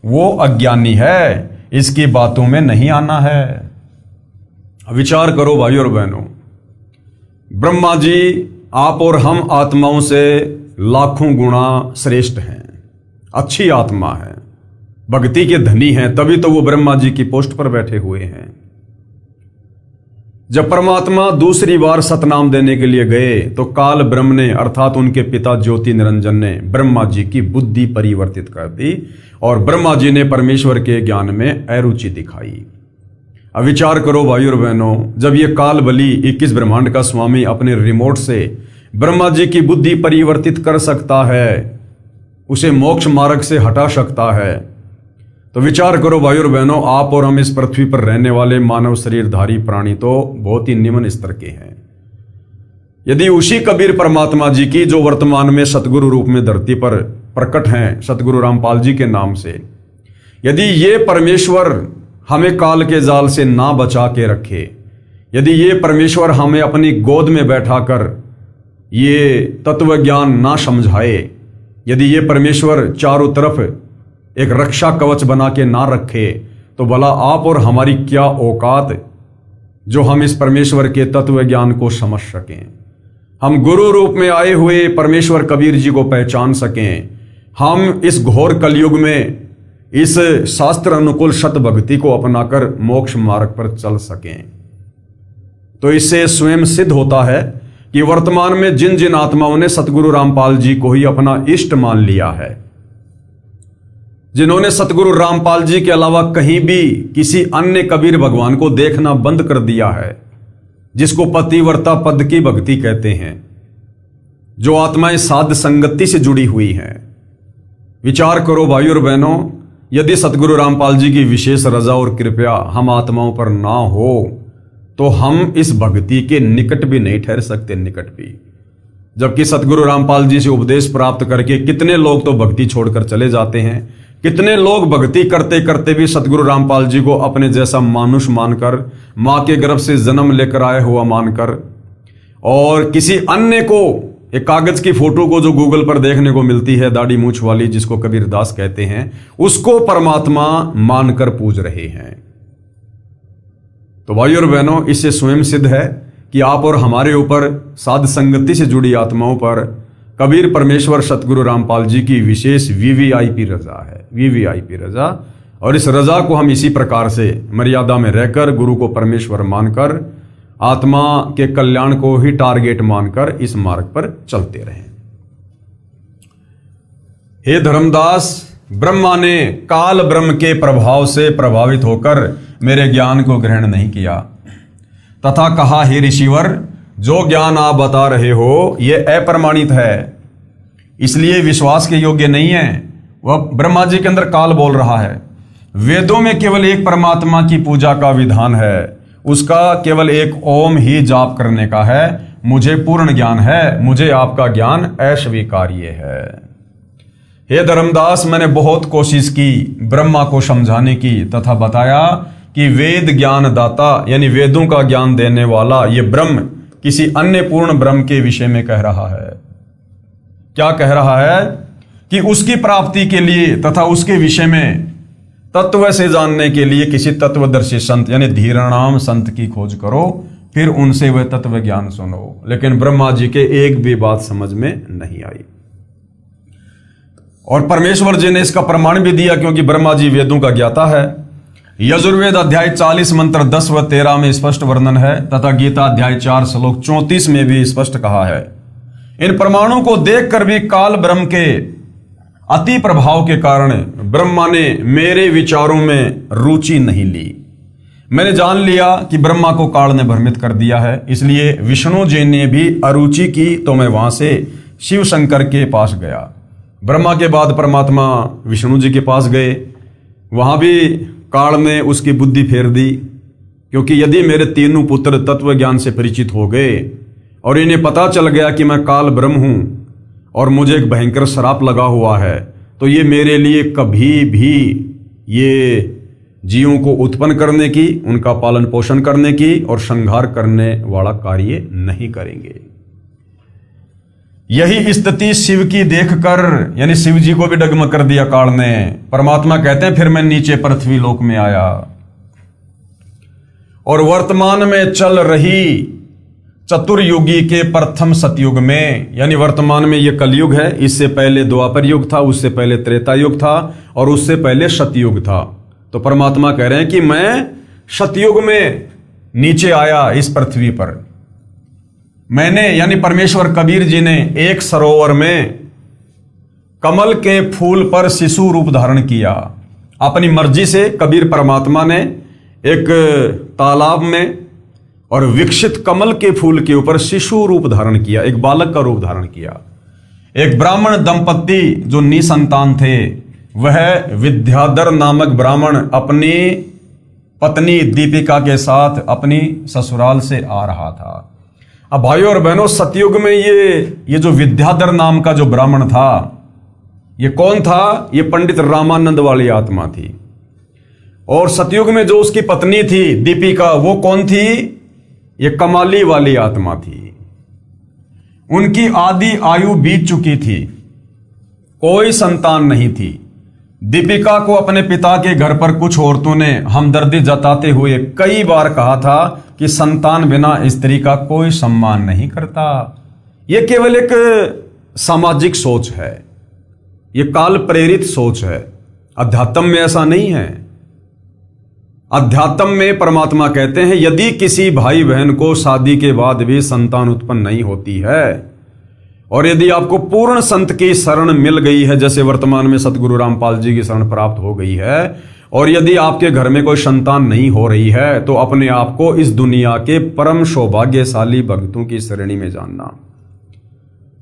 वो अज्ञानी है, इसकी बातों में नहीं आना है। विचार करो भाई और बहनों, ब्रह्मा जी आप और हम आत्माओं से लाखों गुना श्रेष्ठ हैं, अच्छी आत्मा है, भक्ति के धनी हैं, तभी तो वो ब्रह्मा जी की पोस्ट पर बैठे हुए हैं। जब परमात्मा दूसरी बार सतनाम देने के लिए गए तो काल ब्रह्म ने अर्थात उनके पिता ज्योति निरंजन ने ब्रह्मा जी की बुद्धि परिवर्तित कर दी और ब्रह्मा जी ने परमेश्वर के ज्ञान में अरुचि दिखाई। अब विचार करो भाई और बहनों, जब ये काल बली 21 ब्रह्मांड का स्वामी अपने रिमोट से ब्रह्मा जी की बुद्धि परिवर्तित कर सकता है, उसे मोक्ष मार्ग से हटा सकता है, तो विचार करो भाई और बहनों, आप और हम इस पृथ्वी पर रहने वाले मानव शरीरधारी प्राणी तो बहुत ही निम्न स्तर के हैं। यदि उसी कबीर परमात्मा जी की जो वर्तमान में सतगुरु रूप में धरती पर प्रकट हैं, सतगुरु रामपाल जी के नाम से, यदि ये परमेश्वर हमें काल के जाल से ना बचा के रखे, यदि ये परमेश्वर हमें अपनी गोद में बैठाकर ये तत्व ज्ञान ना समझाए, यदि ये परमेश्वर चारों तरफ एक रक्षा कवच बना के ना रखे, तो भला आप और हमारी क्या औकात जो हम इस परमेश्वर के तत्व ज्ञान को समझ सकें, हम गुरु रूप में आए हुए परमेश्वर कबीर जी को पहचान सकें, हम इस घोर कलयुग में इस शास्त्र अनुकूल सत भक्ति को अपनाकर मोक्ष मार्ग पर चल सकें। तो इससे स्वयं सिद्ध होता है कि वर्तमान में जिन जिन आत्माओं ने सतगुरु रामपाल जी को ही अपना इष्ट मान लिया है, जिन्होंने सतगुरु रामपाल जी के अलावा कहीं भी किसी अन्य कबीर भगवान को देखना बंद कर दिया है, जिसको पतिव्रता पद की भक्ति कहते हैं, जो आत्माएं साध संगति से जुड़ी हुई हैं। विचार करो भाई और बहनों, यदि सतगुरु रामपाल जी की विशेष रजा और कृपया हम आत्माओं पर ना हो तो हम इस भक्ति के निकट भी नहीं ठहर सकते, निकट भी। जबकि सतगुरु रामपाल जी से उपदेश प्राप्त करके कितने लोग तो भक्ति छोड़कर चले जाते हैं, कितने लोग भक्ति करते करते भी सतगुरु रामपाल जी को अपने जैसा मानुष मानकर, मां के गर्भ से जन्म लेकर आया हुआ मानकर, और किसी अन्य को, एक कागज की फोटो को जो गूगल पर देखने को मिलती है दाढ़ी मूछ वाली, जिसको कबीर दास कहते हैं, उसको परमात्मा मानकर पूज रहे हैं। तो भाई और बहनों, इससे स्वयं सिद्ध है कि आप और हमारे ऊपर साध संगति से जुड़ी आत्माओं पर कबीर परमेश्वर सतगुरु रामपाल जी की विशेष वीवीआईपी रजा है, वीवीआईपी रजा। और इस रजा को हम इसी प्रकार से मर्यादा में रहकर, गुरु को परमेश्वर मानकर, आत्मा के कल्याण को ही टारगेट मानकर इस मार्ग पर चलते रहें। हे धर्मदास, ब्रह्मा ने काल ब्रह्म के प्रभाव से प्रभावित होकर मेरे ज्ञान को ग्रहण नहीं किया तथा कहा, हे ऋषिवर, जो ज्ञान आप बता रहे हो यह अप्रमाणित है, इसलिए विश्वास के योग्य नहीं है। वह ब्रह्मा जी के अंदर काल बोल रहा है। वेदों में केवल एक परमात्मा की पूजा का विधान है, उसका केवल एक ओम ही जाप करने का है। मुझे पूर्ण ज्ञान है, मुझे आपका ज्ञान अस्वीकार्य है। हे धर्मदास, मैंने बहुत कोशिश की ब्रह्मा को समझाने की तथा बताया कि वेद ज्ञान दाता यानी वेदों का ज्ञान देने वाला ये ब्रह्म किसी अन्य पूर्ण ब्रह्म के विषय में कह रहा है। क्या कह रहा है? कि उसकी प्राप्ति के लिए तथा उसके विषय में तत्व से जानने के लिए किसी तत्वदर्शी संत यानी धीराणाम संत की खोज करो, फिर उनसे वह तत्व ज्ञान सुनो। लेकिन ब्रह्मा जी के एक भी बात समझ में नहीं आई और परमेश्वर जी ने इसका प्रमाण भी दिया, क्योंकि ब्रह्मा जी वेदों का ज्ञाता है। यजुर्वेद अध्याय 40 मंत्र 10 व 13 में स्पष्ट वर्णन है तथा गीता अध्याय 4 श्लोक 34 में भी स्पष्ट कहा है। इन प्रमाणों को देखकर भी काल ब्रह्म के अति प्रभाव के कारण ब्रह्मा ने मेरे विचारों में रुचि नहीं ली। मैंने जान लिया कि ब्रह्मा को काल ने भ्रमित कर दिया है, इसलिए विष्णु जी ने भी अरुचि की, तो मैं वहां से शिव शंकर के पास गया। ब्रह्मा के बाद परमात्मा विष्णु जी के पास गए, वहां भी काल ने उसकी बुद्धि फेर दी, क्योंकि यदि मेरे तीनों पुत्र तत्व ज्ञान से परिचित हो गए और इन्हें पता चल गया कि मैं काल ब्रह्म हूं और मुझे एक भयंकर श्राप लगा हुआ है, तो ये मेरे लिए कभी भी ये जीवों को उत्पन्न करने की, उनका पालन पोषण करने की और संहार करने वाला कार्य नहीं करेंगे। यही स्थिति शिव की देखकर, यानी शिव जी को भी डगमग कर दिया काल ने। परमात्मा कहते हैं फिर मैं नीचे पृथ्वी लोक में आया और वर्तमान में चल रही चतुर्युगी के प्रथम सतयुग में, यानी वर्तमान में यह कलयुग है, इससे पहले द्वापर युग था, उससे पहले त्रेता युग था और उससे पहले सतयुग था। तो परमात्मा कह रहे हैं कि मैं सतयुग में नीचे आया इस पृथ्वी पर। मैंने, यानी परमेश्वर कबीर जी ने एक सरोवर में कमल के फूल पर शिशु रूप धारण किया। अपनी मर्जी से कबीर परमात्मा ने एक तालाब में और विकसित कमल के फूल के ऊपर शिशु रूप धारण किया, एक बालक का रूप धारण किया। एक ब्राह्मण दंपत्ति जो निसंतान थे, वह विद्याधर नामक ब्राह्मण अपनी पत्नी दीपिका के साथ अपनी ससुराल से आ रहा था। अब भाइयों और बहनों, सतयुग में ये जो विद्याधर नाम का जो ब्राह्मण था, ये कौन था? ये पंडित रामानंद वाली आत्मा थी। और सतयुग में जो उसकी पत्नी थी दीपिका, वो कौन थी? ये कमाली वाली आत्मा थी। उनकी आदि आयु बीत चुकी थी, कोई संतान नहीं थी। दीपिका को अपने पिता के घर पर कुछ औरतों ने हमदर्दी जताते हुए कई बार कहा था कि संतान बिना स्त्री का कोई सम्मान नहीं करता। यह केवल एक सामाजिक सोच है, यह काल प्रेरित सोच है। अध्यात्म में ऐसा नहीं है। अध्यात्म में परमात्मा कहते हैं यदि किसी भाई बहन को शादी के बाद भी संतान उत्पन्न नहीं होती है और यदि आपको पूर्ण संत की शरण मिल गई है, जैसे वर्तमान में सतगुरु रामपाल जी की शरण प्राप्त हो गई है, और यदि आपके घर में कोई संतान नहीं हो रही है, तो अपने आप को इस दुनिया के परम सौभाग्यशाली भक्तों की श्रेणी में जानना।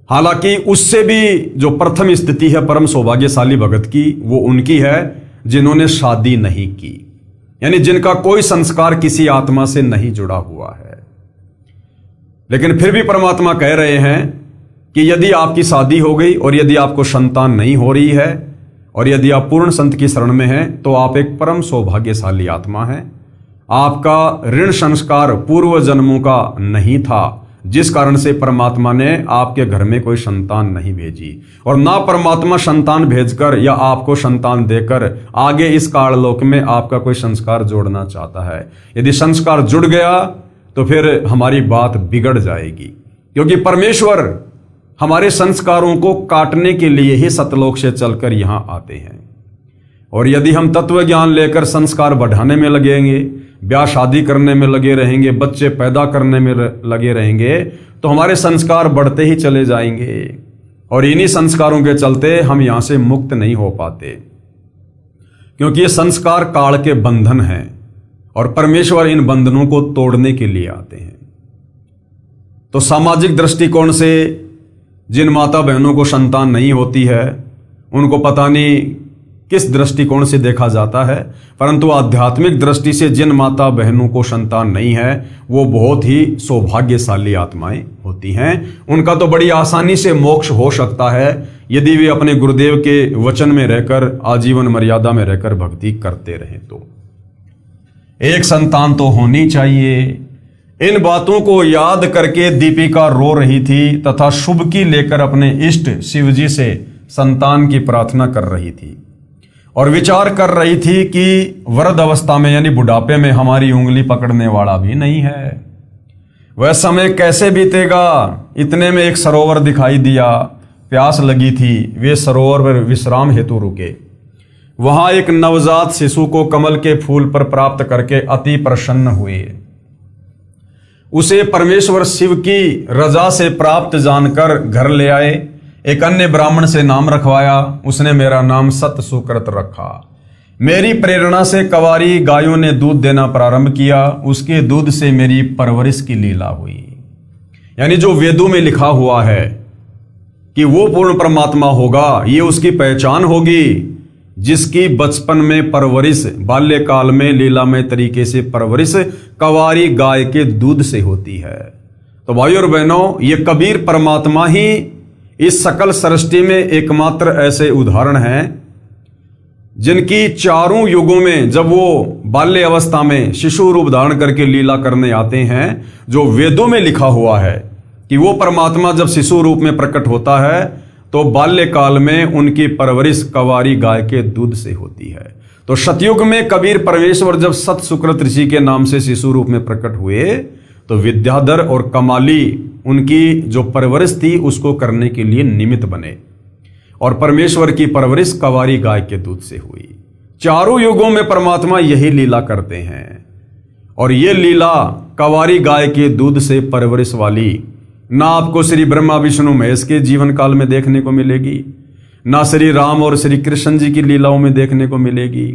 हालांकि उससे भी जो प्रथम स्थिति है परम सौभाग्यशाली भगत की, वो उनकी है जिन्होंने शादी नहीं की, यानी जिनका कोई संस्कार किसी आत्मा से नहीं जुड़ा हुआ है। लेकिन फिर भी परमात्मा कह रहे हैं कि यदि आपकी शादी हो गई और यदि आपको संतान नहीं हो रही है और यदि आप पूर्ण संत की शरण में हैं, तो आप एक परम सौभाग्यशाली आत्मा हैं। आपका ऋण संस्कार पूर्व जन्मों का नहीं था, जिस कारण से परमात्मा ने आपके घर में कोई संतान नहीं भेजी, और ना परमात्मा संतान भेजकर या आपको संतान देकर आगे इस काललोक में आपका कोई संस्कार जोड़ना चाहता है। यदि संस्कार जुड़ गया तो फिर हमारी बात बिगड़ जाएगी, क्योंकि परमेश्वर हमारे संस्कारों को काटने के लिए ही सतलोक से चलकर यहां आते हैं। और यदि हम तत्व ज्ञान लेकर संस्कार बढ़ाने में लगेंगे, ब्याह शादी करने में लगे रहेंगे, बच्चे पैदा करने में लगे रहेंगे, तो हमारे संस्कार बढ़ते ही चले जाएंगे और इन्हीं संस्कारों के चलते हम यहां से मुक्त नहीं हो पाते, क्योंकि ये संस्कार काल के बंधन हैं और परमेश्वर इन बंधनों को तोड़ने के लिए आते हैं। तो सामाजिक दृष्टिकोण से जिन माता बहनों को संतान नहीं होती है, उनको पता नहीं किस दृष्टिकोण से देखा जाता है, परंतु आध्यात्मिक दृष्टि से जिन माता बहनों को संतान नहीं है, वो बहुत ही सौभाग्यशाली आत्माएं होती हैं। उनका तो बड़ी आसानी से मोक्ष हो सकता है यदि वे अपने गुरुदेव के वचन में रहकर, आजीवन मर्यादा में रहकर भक्ति करते रहें। तो एक संतान तो होनी चाहिए। इन बातों को याद करके दीपिका रो रही थी तथा शुभकी लेकर अपने इष्ट शिवजी से संतान की प्रार्थना कर रही थी और विचार कर रही थी कि वृद्ध अवस्था में, यानी बुढ़ापे में, हमारी उंगली पकड़ने वाला भी नहीं है। वह समय कैसे बीतेगा? इतने में एक सरोवर दिखाई दिया, प्यास लगी थी। वे सरोवर पर विश्राम हेतु रुके। वहां एक नवजात शिशु को कमल के फूल पर प्राप्त करके अति प्रसन्न हुए। उसे परमेश्वर शिव की रजा से प्राप्त जानकर घर ले आए। एक अन्य ब्राह्मण से नाम रखवाया। उसने मेरा नाम सत सुकृत रखा। मेरी प्रेरणा से कवारी गायों ने दूध देना प्रारंभ किया। उसके दूध से मेरी परवरिश की लीला हुई। यानी जो वेदों में लिखा हुआ है कि वो पूर्ण परमात्मा होगा, ये उसकी पहचान होगी, जिसकी बचपन में परवरिश, बाल्यकाल में लीलामय तरीके से परवरिश कवारी गाय के दूध से होती है। तो भाइयों और बहनों, ये कबीर परमात्मा ही इस सकल सृष्टि में एकमात्र ऐसे उदाहरण हैं जिनकी चारों युगों में जब वो बाल्य अवस्था में शिशु रूप धारण करके लीला करने आते हैं, जो वेदों में लिखा हुआ है कि वो परमात्मा जब शिशु रूप में प्रकट होता है तो बाल्यकाल में उनकी परवरिश कंवारी गाय के दूध से होती है। तो सतयुग में कबीर परमेश्वर जब सत सुकृत ऋषि के नाम से शिशु रूप में प्रकट हुए तो विद्याधर और कमाली उनकी जो परवरिश थी उसको करने के लिए निमित्त बने, और परमेश्वर की परवरिश कंवारी गाय के दूध से हुई। चारों युगों में परमात्मा यही लीला करते हैं, और ये लीला कंवारी गाय के दूध से परवरिश वाली ना आपको श्री ब्रह्मा विष्णु महेश के जीवन काल में देखने को मिलेगी, ना श्री राम और श्री कृष्ण जी की लीलाओं में देखने को मिलेगी,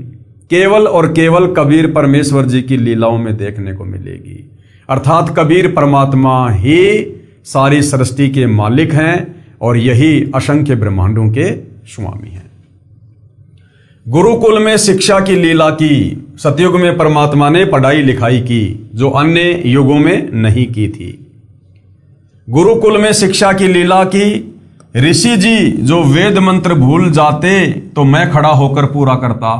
केवल और केवल कबीर परमेश्वर जी की लीलाओं में देखने को मिलेगी। अर्थात कबीर परमात्मा ही सारी सृष्टि के मालिक हैं और यही असंख्य ब्रह्मांडों के स्वामी हैं। गुरुकुल में शिक्षा की लीला की सतयुग में परमात्मा ने पढ़ाई लिखाई की, जो अन्य युगों में नहीं की थी। गुरुकुल में शिक्षा की लीला की। ऋषि जी जो वेद मंत्र भूल जाते तो मैं खड़ा होकर पूरा करता।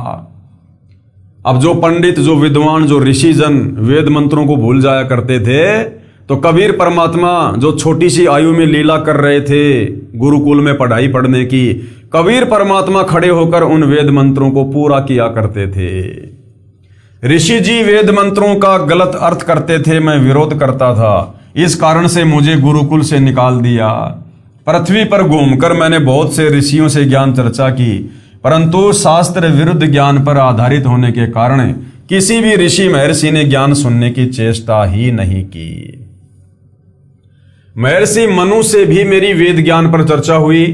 अब जो पंडित, जो विद्वान, जो ऋषि जन वेद मंत्रों को भूल जाया करते थे, तो कबीर परमात्मा जो छोटी सी आयु में लीला कर रहे थे गुरुकुल में पढ़ाई पढ़ने की, कबीर परमात्मा खड़े होकर उन वेद मंत्रों को पूरा किया करते थे। ऋषि जी वेद मंत्रों का गलत अर्थ करते थे, मैं विरोध करता था, इस कारण से मुझे गुरुकुल से निकाल दिया। पृथ्वी पर घूमकर मैंने बहुत से ऋषियों से ज्ञान चर्चा की, परंतु शास्त्र विरुद्ध ज्ञान पर आधारित होने के कारण किसी भी ऋषि महर्षि ने ज्ञान सुनने की चेष्टा ही नहीं की। महर्षि मनु से भी मेरी वेद ज्ञान पर चर्चा हुई।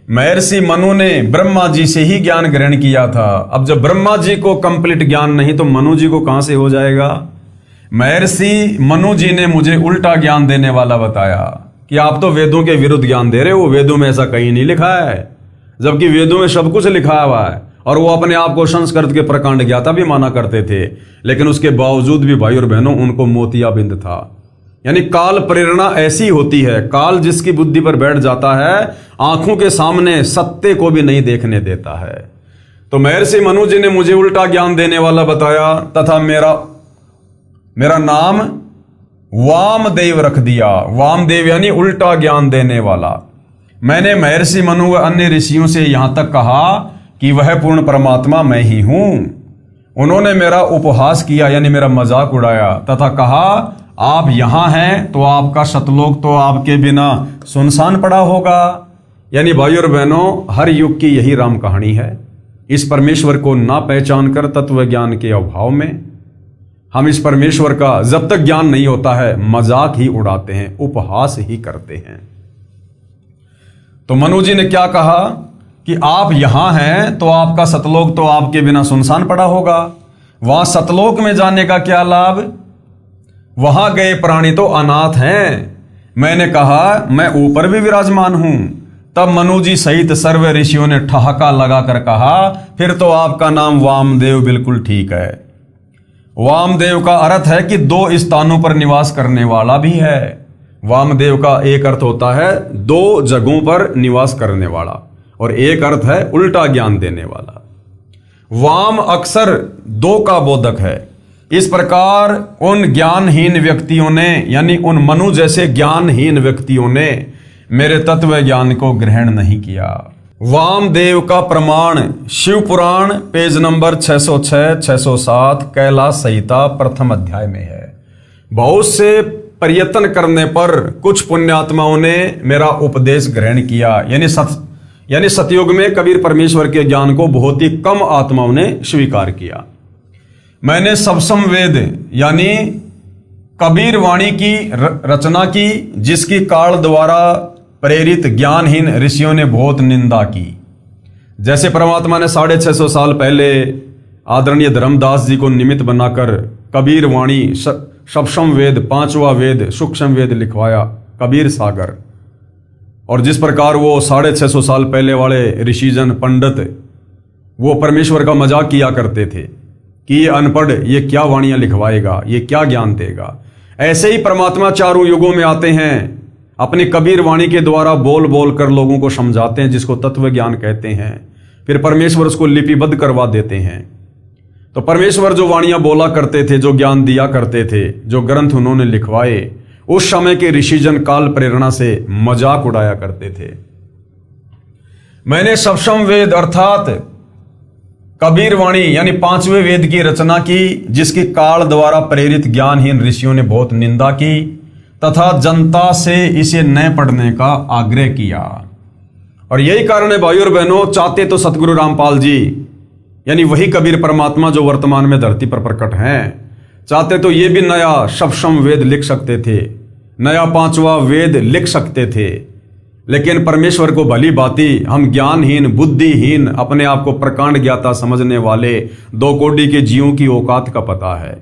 महर्षि मनु ने ब्रह्मा जी से ही ज्ञान ग्रहण किया था। अब जब ब्रह्मा जी को कंप्लीट ज्ञान नहीं तो मनु जी को कहां से हो जाएगा। महर्षि मनु जी ने मुझे उल्टा ज्ञान देने वाला बताया कि आप तो वेदों के विरुद्ध ज्ञान दे रहे हो, वेदों में ऐसा कहीं नहीं लिखा है, जबकि वेदों में सब कुछ लिखा हुआ है। और वो अपने आप को संस्कृत के प्रकांड ज्ञाता भी माना करते थे, लेकिन उसके बावजूद भी भाई और बहनों उनको मोतियाबिंद था। यानी काल प्रेरणा ऐसी होती है, काल जिसकी बुद्धि पर बैठ जाता है आंखों के सामने सत्य को भी नहीं देखने देता है। तो महर्षि मनु जी ने मुझे उल्टा ज्ञान देने वाला बताया तथा मेरा नाम वामदेव रख दिया। वामदेव यानी उल्टा ज्ञान देने वाला। मैंने महर्षि मनु व अन्य ऋषियों से यहां तक कहा कि वह पूर्ण परमात्मा मैं ही हूं। उन्होंने मेरा उपहास किया यानी मेरा मजाक उड़ाया तथा कहा आप यहां हैं तो आपका सतलोक तो आपके बिना सुनसान पड़ा होगा। यानी भाई और बहनों, हर युग की यही राम कहानी है। इस परमेश्वर को ना पहचान कर तत्व ज्ञान के अभाव में हम इस परमेश्वर का जब तक ज्ञान नहीं होता है मजाक ही उड़ाते हैं, उपहास ही करते हैं। तो मनु जी ने क्या कहा कि आप यहां हैं तो आपका सतलोक तो आपके बिना सुनसान पड़ा होगा। वहां सतलोक में जाने का क्या लाभ, वहां गए प्राणी तो अनाथ हैं। मैंने कहा मैं ऊपर भी विराजमान हूं। तब मनु जी सहित सर्व ऋषियों ने ठहाका लगाकर कहा फिर तो आपका नाम वामदेव बिल्कुल ठीक है। वामदेव का अर्थ है कि दो स्थानों पर निवास करने वाला भी है। वामदेव का एक अर्थ होता है दो जगहों पर निवास करने वाला, और एक अर्थ है उल्टा ज्ञान देने वाला। वाम अक्सर दो का बोधक है। इस प्रकार उन ज्ञानहीन व्यक्तियों ने यानी उन मनु जैसे ज्ञानहीन व्यक्तियों ने मेरे तत्व ज्ञान को ग्रहण नहीं किया। वामदेव का प्रमाण शिव पुराण पेज नंबर 606, 607 कैलाश संहिता प्रथम अध्याय में है। बहुत से प्रयत्न करने पर कुछ पुण्यात्माओं ने मेरा उपदेश ग्रहण किया। यानी सतयुग में कबीर परमेश्वर के ज्ञान को बहुत ही कम आत्माओं ने स्वीकार किया। मैंने सप्तम वेद यानी कबीर वाणी की रचना की, जिसकी काल द्वारा प्रेरित ज्ञानहीन ऋषियों ने बहुत निंदा की। जैसे परमात्मा ने 650 साल पहले आदरणीय धर्मदास जी को निमित्त बनाकर कबीर वाणी सप्तम वेद, पांचवा वेद, सूक्ष्म वेद लिखवाया, कबीर सागर। और जिस प्रकार वो 650 साल पहले वाले ऋषिजन पंडित वो परमेश्वर का मजाक किया करते थे कि ये अनपढ़, ये क्या वाणियां लिखवाएगा, ये क्या ज्ञान देगा। ऐसे ही परमात्मा चारों युगों में आते हैं अपनी कबीर वाणी के द्वारा बोल बोल कर लोगों को समझाते हैं, जिसको तत्व ज्ञान कहते हैं। फिर परमेश्वर उसको लिपिबद्ध करवा देते हैं। तो परमेश्वर जो वाणियां बोला करते थे, जो ज्ञान दिया करते थे, जो ग्रंथ उन्होंने लिखवाए, उस समय के ऋषिजन काल प्रेरणा से मजाक उड़ाया करते थे। मैंने सप्तम वेद अर्थात कबीर वाणी यानी 5वें वेद की रचना की, जिसकी काल द्वारा प्रेरित ज्ञानहीन ऋषियों ने बहुत निंदा की तथा जनता से इसे न पढ़ने का आग्रह किया। और यही कारण है भाइयों और बहनों, चाहते तो सतगुरु रामपाल जी यानी वही कबीर परमात्मा जो वर्तमान में धरती पर प्रकट हैं, चाहते तो ये भी नया सप्तम वेद लिख सकते थे, नया 5वां वेद लिख सकते थे। लेकिन परमेश्वर को भली भांति हम ज्ञानहीन, बुद्धिहीन, अपने आप को प्रकांड ज्ञाता समझने वाले 2 कोटि के जीवों की औकात का पता है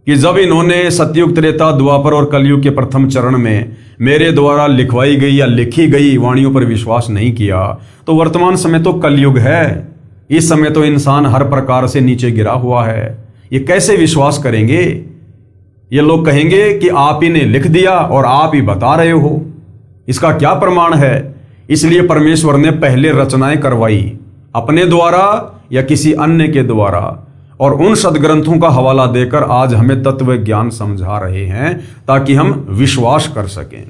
कि जब इन्होंने सतयुग, त्रेता, द्वापर और कलयुग के प्रथम चरण में मेरे द्वारा लिखवाई गई या लिखी गई वाणियों पर विश्वास नहीं किया, तो वर्तमान समय तो कलयुग है। इस समय तो इंसान हर प्रकार से नीचे गिरा हुआ है। ये कैसे विश्वास करेंगे? ये लोग कहेंगे कि आप ही ने लिख दिया और आप ही बता रहे हो, इसका क्या प्रमाण है? इसलिए परमेश्वर ने पहले रचनाएं करवाई, अपने द्वारा या किसी अन्य के द्वारा, और उन सदग्रंथों का हवाला देकर आज हमें तत्व ज्ञान समझा रहे हैं ताकि हम विश्वास कर सकें।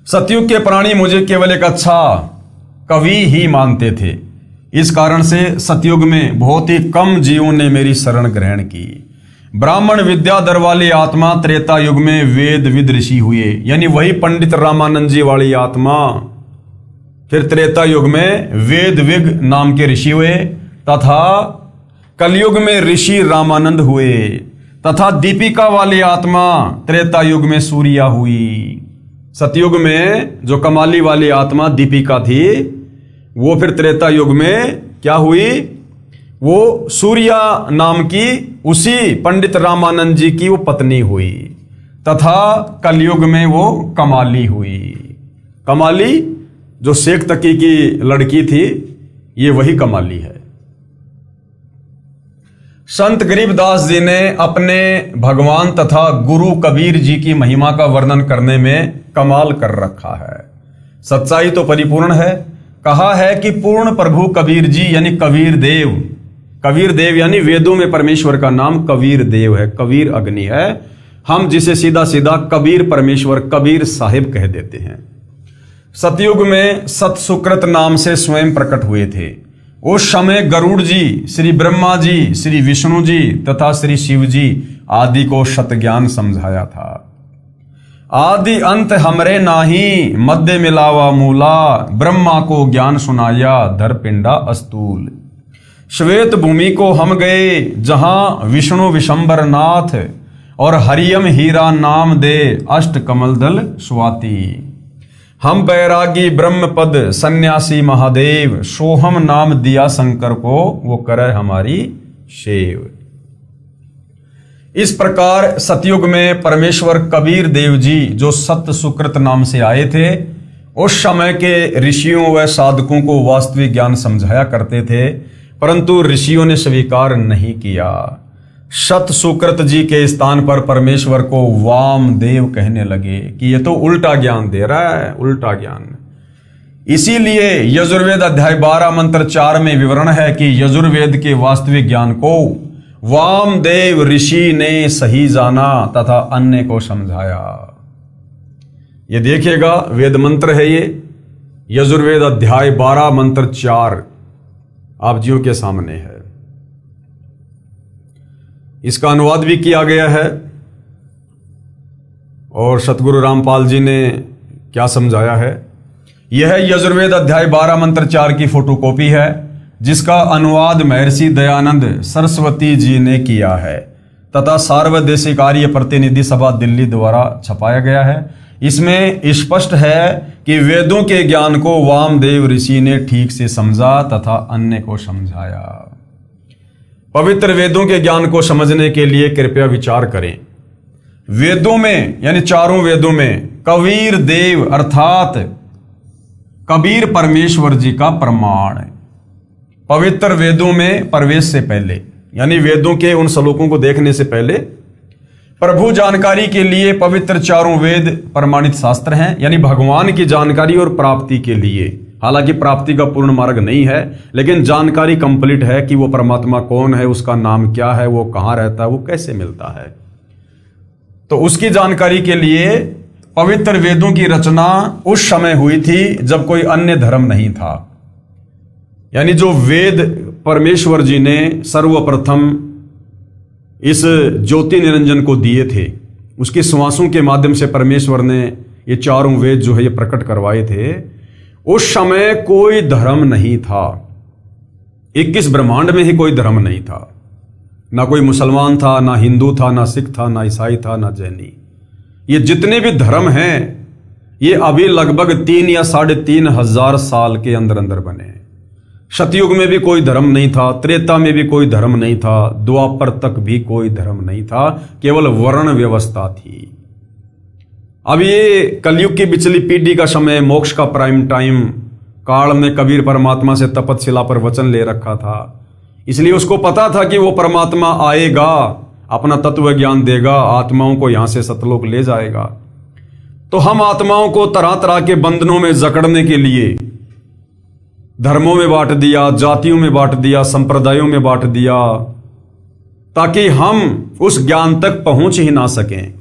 सतयुग के प्राणी मुझे केवल एक अच्छा कवि ही मानते थे। इस कारण से सतयुग में बहुत ही कम जीवों ने मेरी शरण ग्रहण की। ब्राह्मण विद्याधर वाली आत्मा त्रेता युग में वेद विद ऋषि हुए, यानी वही पंडित रामानंद जी वाली आत्मा फिर त्रेता युग में वेद विग नाम के ऋषि हुए, तथा कलयुग में ऋषि रामानंद हुए, तथा दीपिका वाली आत्मा त्रेता युग में सूर्या हुई। सतयुग में जो कमाली वाली आत्मा दीपिका थी, वो फिर त्रेता युग में क्या हुई? वो सूर्या नाम की उसी पंडित रामानंद जी की वो पत्नी हुई, तथा कलयुग में वो कमाली हुई। कमाली जो शेख तकी की लड़की थी, ये वही कमाली है। संत गरीबदास जी ने अपने भगवान तथा गुरु कबीर जी की महिमा का वर्णन करने में कमाल कर रखा है। सच्चाई तो परिपूर्ण है। कहा है कि पूर्ण प्रभु कबीर जी यानी कबीर देव, कबीर देव यानी वेदों में परमेश्वर का नाम कबीर देव है, कबीर अग्नि है। हम जिसे सीधा सीधा कबीर परमेश्वर, कबीर साहिब कह देते हैं। सतयुग में सत सुकृत नाम से स्वयं प्रकट हुए थे। उस समय गरुड़ जी, श्री ब्रह्मा जी, श्री विष्णु जी तथा श्री शिव जी आदि को सत ज्ञान समझाया था। आदि अंत हमरे नाही, मध्य मिलावा मूला, ब्रह्मा को ज्ञान सुनाया धर पिंडा अस्तूल। श्वेत भूमि को हम गए जहां विष्णु विशंबर नाथ, और हरियम हीरा नाम दे अष्ट कमल दल स्वाति। हम बैरागी ब्रह्म पद सन्यासी महादेव, सोहम नाम दिया शंकर को वो करे हमारी सेव। इस प्रकार सतयुग में परमेश्वर कबीर देव जी जो सत सुकृत नाम से आए थे, उस समय के ऋषियों व साधकों को वास्तविक ज्ञान समझाया करते थे, परंतु ऋषियों ने स्वीकार नहीं किया। सत सुकृत जी के स्थान पर परमेश्वर को वामदेव कहने लगे कि ये तो उल्टा ज्ञान दे रहा है, उल्टा ज्ञान। इसीलिए यजुर्वेद अध्याय 12 मंत्र 4 में विवरण है कि यजुर्वेद के वास्तविक ज्ञान को वामदेव ऋषि ने सही जाना तथा अन्य को समझाया। ये देखिएगा, वेद मंत्र है ये, यजुर्वेद अध्याय 12 मंत्र 4 आप जियों के सामने है। इसका अनुवाद भी किया गया है और सतगुरु रामपाल जी ने क्या समझाया है। यह यजुर्वेद अध्याय 12 मंत्र 4 की फोटोकॉपी है, जिसका अनुवाद महर्षि दयानंद सरस्वती जी ने किया है तथा सार्वदेशिक आर्य प्रतिनिधि सभा दिल्ली द्वारा छपाया गया है। इसमें स्पष्ट है कि वेदों के ज्ञान को वामदेव ऋषि ने ठीक से समझा तथा अन्य को समझाया। पवित्र वेदों के ज्ञान को समझने के लिए कृपया विचार करें। वेदों में यानी चारों वेदों में कबीर देव अर्थात कबीर परमेश्वर जी का प्रमाण है। पवित्र वेदों में प्रवेश से पहले यानी वेदों के उन श्लोकों को देखने से पहले प्रभु जानकारी के लिए पवित्र चारों वेद प्रमाणित शास्त्र हैं, यानी भगवान की जानकारी और प्राप्ति के लिए। हालांकि प्राप्ति का पूर्ण मार्ग नहीं है, लेकिन जानकारी कंप्लीट है कि वो परमात्मा कौन है, उसका नाम क्या है, वो कहाँ रहता है, वो कैसे मिलता है। तो उसकी जानकारी के लिए पवित्र वेदों की रचना उस समय हुई थी जब कोई अन्य धर्म नहीं था। यानी जो वेद परमेश्वर जी ने सर्वप्रथम इस ज्योति निरंजन को दिए थे, उसकी श्वासों के माध्यम से परमेश्वर ने ये चारों वेद जो है ये प्रकट करवाए थे। उस समय कोई धर्म नहीं था, 21 ब्रह्मांड में ही कोई धर्म नहीं था। ना कोई मुसलमान था, ना हिंदू था, ना सिख था, ना ईसाई था, ना जैनी। ये जितने भी धर्म हैं ये अभी लगभग 3 या 3,500 साल के अंदर अंदर बने हैं। सतयुग में भी कोई धर्म नहीं था, त्रेता में भी कोई धर्म नहीं था, द्वापर तक भी कोई धर्म नहीं था, केवल वर्ण व्यवस्था थी। अब ये कलयुग की पिछली पीढ़ी का समय, मोक्ष का प्राइम टाइम, काल ने कबीर परमात्मा से तपतशिला पर वचन ले रखा था, इसलिए उसको पता था कि वो परमात्मा आएगा, अपना तत्व ज्ञान देगा, आत्माओं को यहां से सतलोक ले जाएगा। तो हम आत्माओं को तरह तरह के बंधनों में जकड़ने के लिए धर्मों में बांट दिया, जातियों में बांट दिया, संप्रदायों में बांट दिया, ताकि हम उस ज्ञान तक पहुंच ही ना सकें।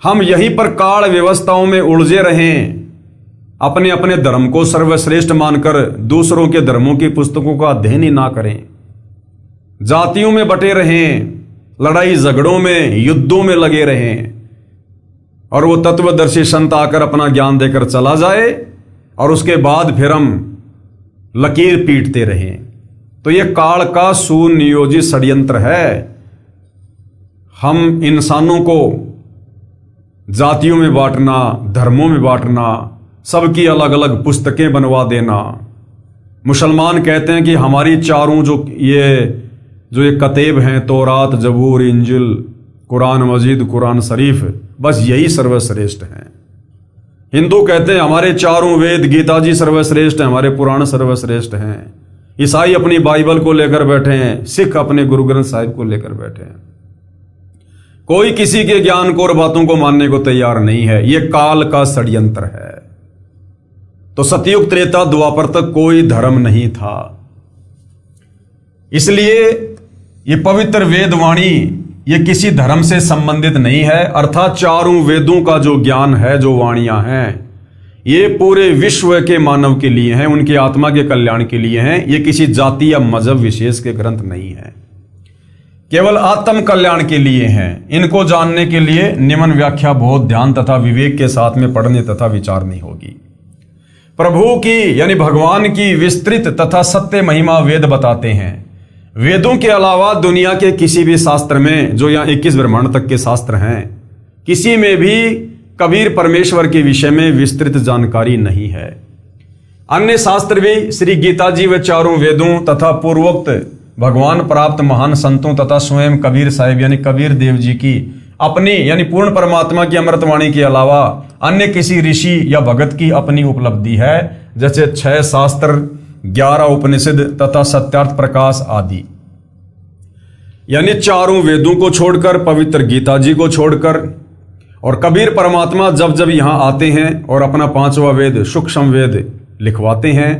हम यहीं पर काल व्यवस्थाओं में उलझे रहें, अपने अपने धर्म को सर्वश्रेष्ठ मानकर दूसरों के धर्मों की पुस्तकों का अध्ययन ही ना करें, जातियों में बटे रहें, लड़ाई झगड़ों में, युद्धों में लगे रहें, और वो तत्वदर्शी संत आकर अपना ज्ञान देकर चला जाए और उसके बाद फिर हम लकीर पीटते रहें। तो ये काल का सुनियोजित षड्यंत्र है। हम इंसानों को जातियों में बांटना, धर्मों में बांटना, सबकी अलग अलग पुस्तकें बनवा देना। मुसलमान कहते हैं कि हमारी चारों जो ये कतेब हैं, तौरात, जबूर, इंजिल, कुरान मजीद, कुरान शरीफ, बस यही सर्वश्रेष्ठ हैं। हिंदू कहते हैं हमारे चारों वेद, गीता जी सर्वश्रेष्ठ हैं, हमारे पुराण सर्वश्रेष्ठ हैं। ईसाई अपनी बाइबल को लेकर बैठे हैं, सिख अपने गुरु ग्रंथ साहिब को लेकर बैठे हैं। कोई किसी के ज्ञान को और बातों को मानने को तैयार नहीं है। यह काल का षड्यंत्र है। तो सतयुग, त्रेता, द्वापर तक कोई धर्म नहीं था। इसलिए ये पवित्र वेदवाणी ये किसी धर्म से संबंधित नहीं है, अर्थात चारों वेदों का जो ज्ञान है, जो वाणियां हैं, ये पूरे विश्व के मानव के लिए हैं, उनकी आत्मा के कल्याण के लिए हैं। ये किसी जाति या मजहब विशेष के ग्रंथ नहीं है, केवल आत्म कल्याण के लिए हैं। इनको जानने के लिए निम्न व्याख्या बहुत ध्यान तथा विवेक के साथ में पढ़ने तथा विचारनी होगी। प्रभु की यानी भगवान की विस्तृत तथा सत्य महिमा वेद बताते हैं। वेदों के अलावा दुनिया के किसी भी शास्त्र में, जो यहाँ 21 ब्रह्मांड तक के शास्त्र हैं, किसी में भी कबीर परमेश्वर के विषय में विस्तृत जानकारी नहीं है। अन्य शास्त्र भी श्री गीता जी व चारों वेदों तथा पूर्वोक्त भगवान प्राप्त महान संतों तथा स्वयं कबीर साहिब यानी कबीर देव जी की अपनी यानी पूर्ण परमात्मा की अमृतवाणी के अलावा अन्य किसी ऋषि या भगत की अपनी उपलब्धि है, जैसे 6 शास्त्र, 11 उपनिषद तथा सत्यार्थ प्रकाश आदि। यानी चारों वेदों को छोड़कर, पवित्र गीता जी को छोड़कर, और कबीर परमात्मा जब जब यहां आते हैं और अपना 5वां वेद सूक्ष्म वेद लिखवाते हैं,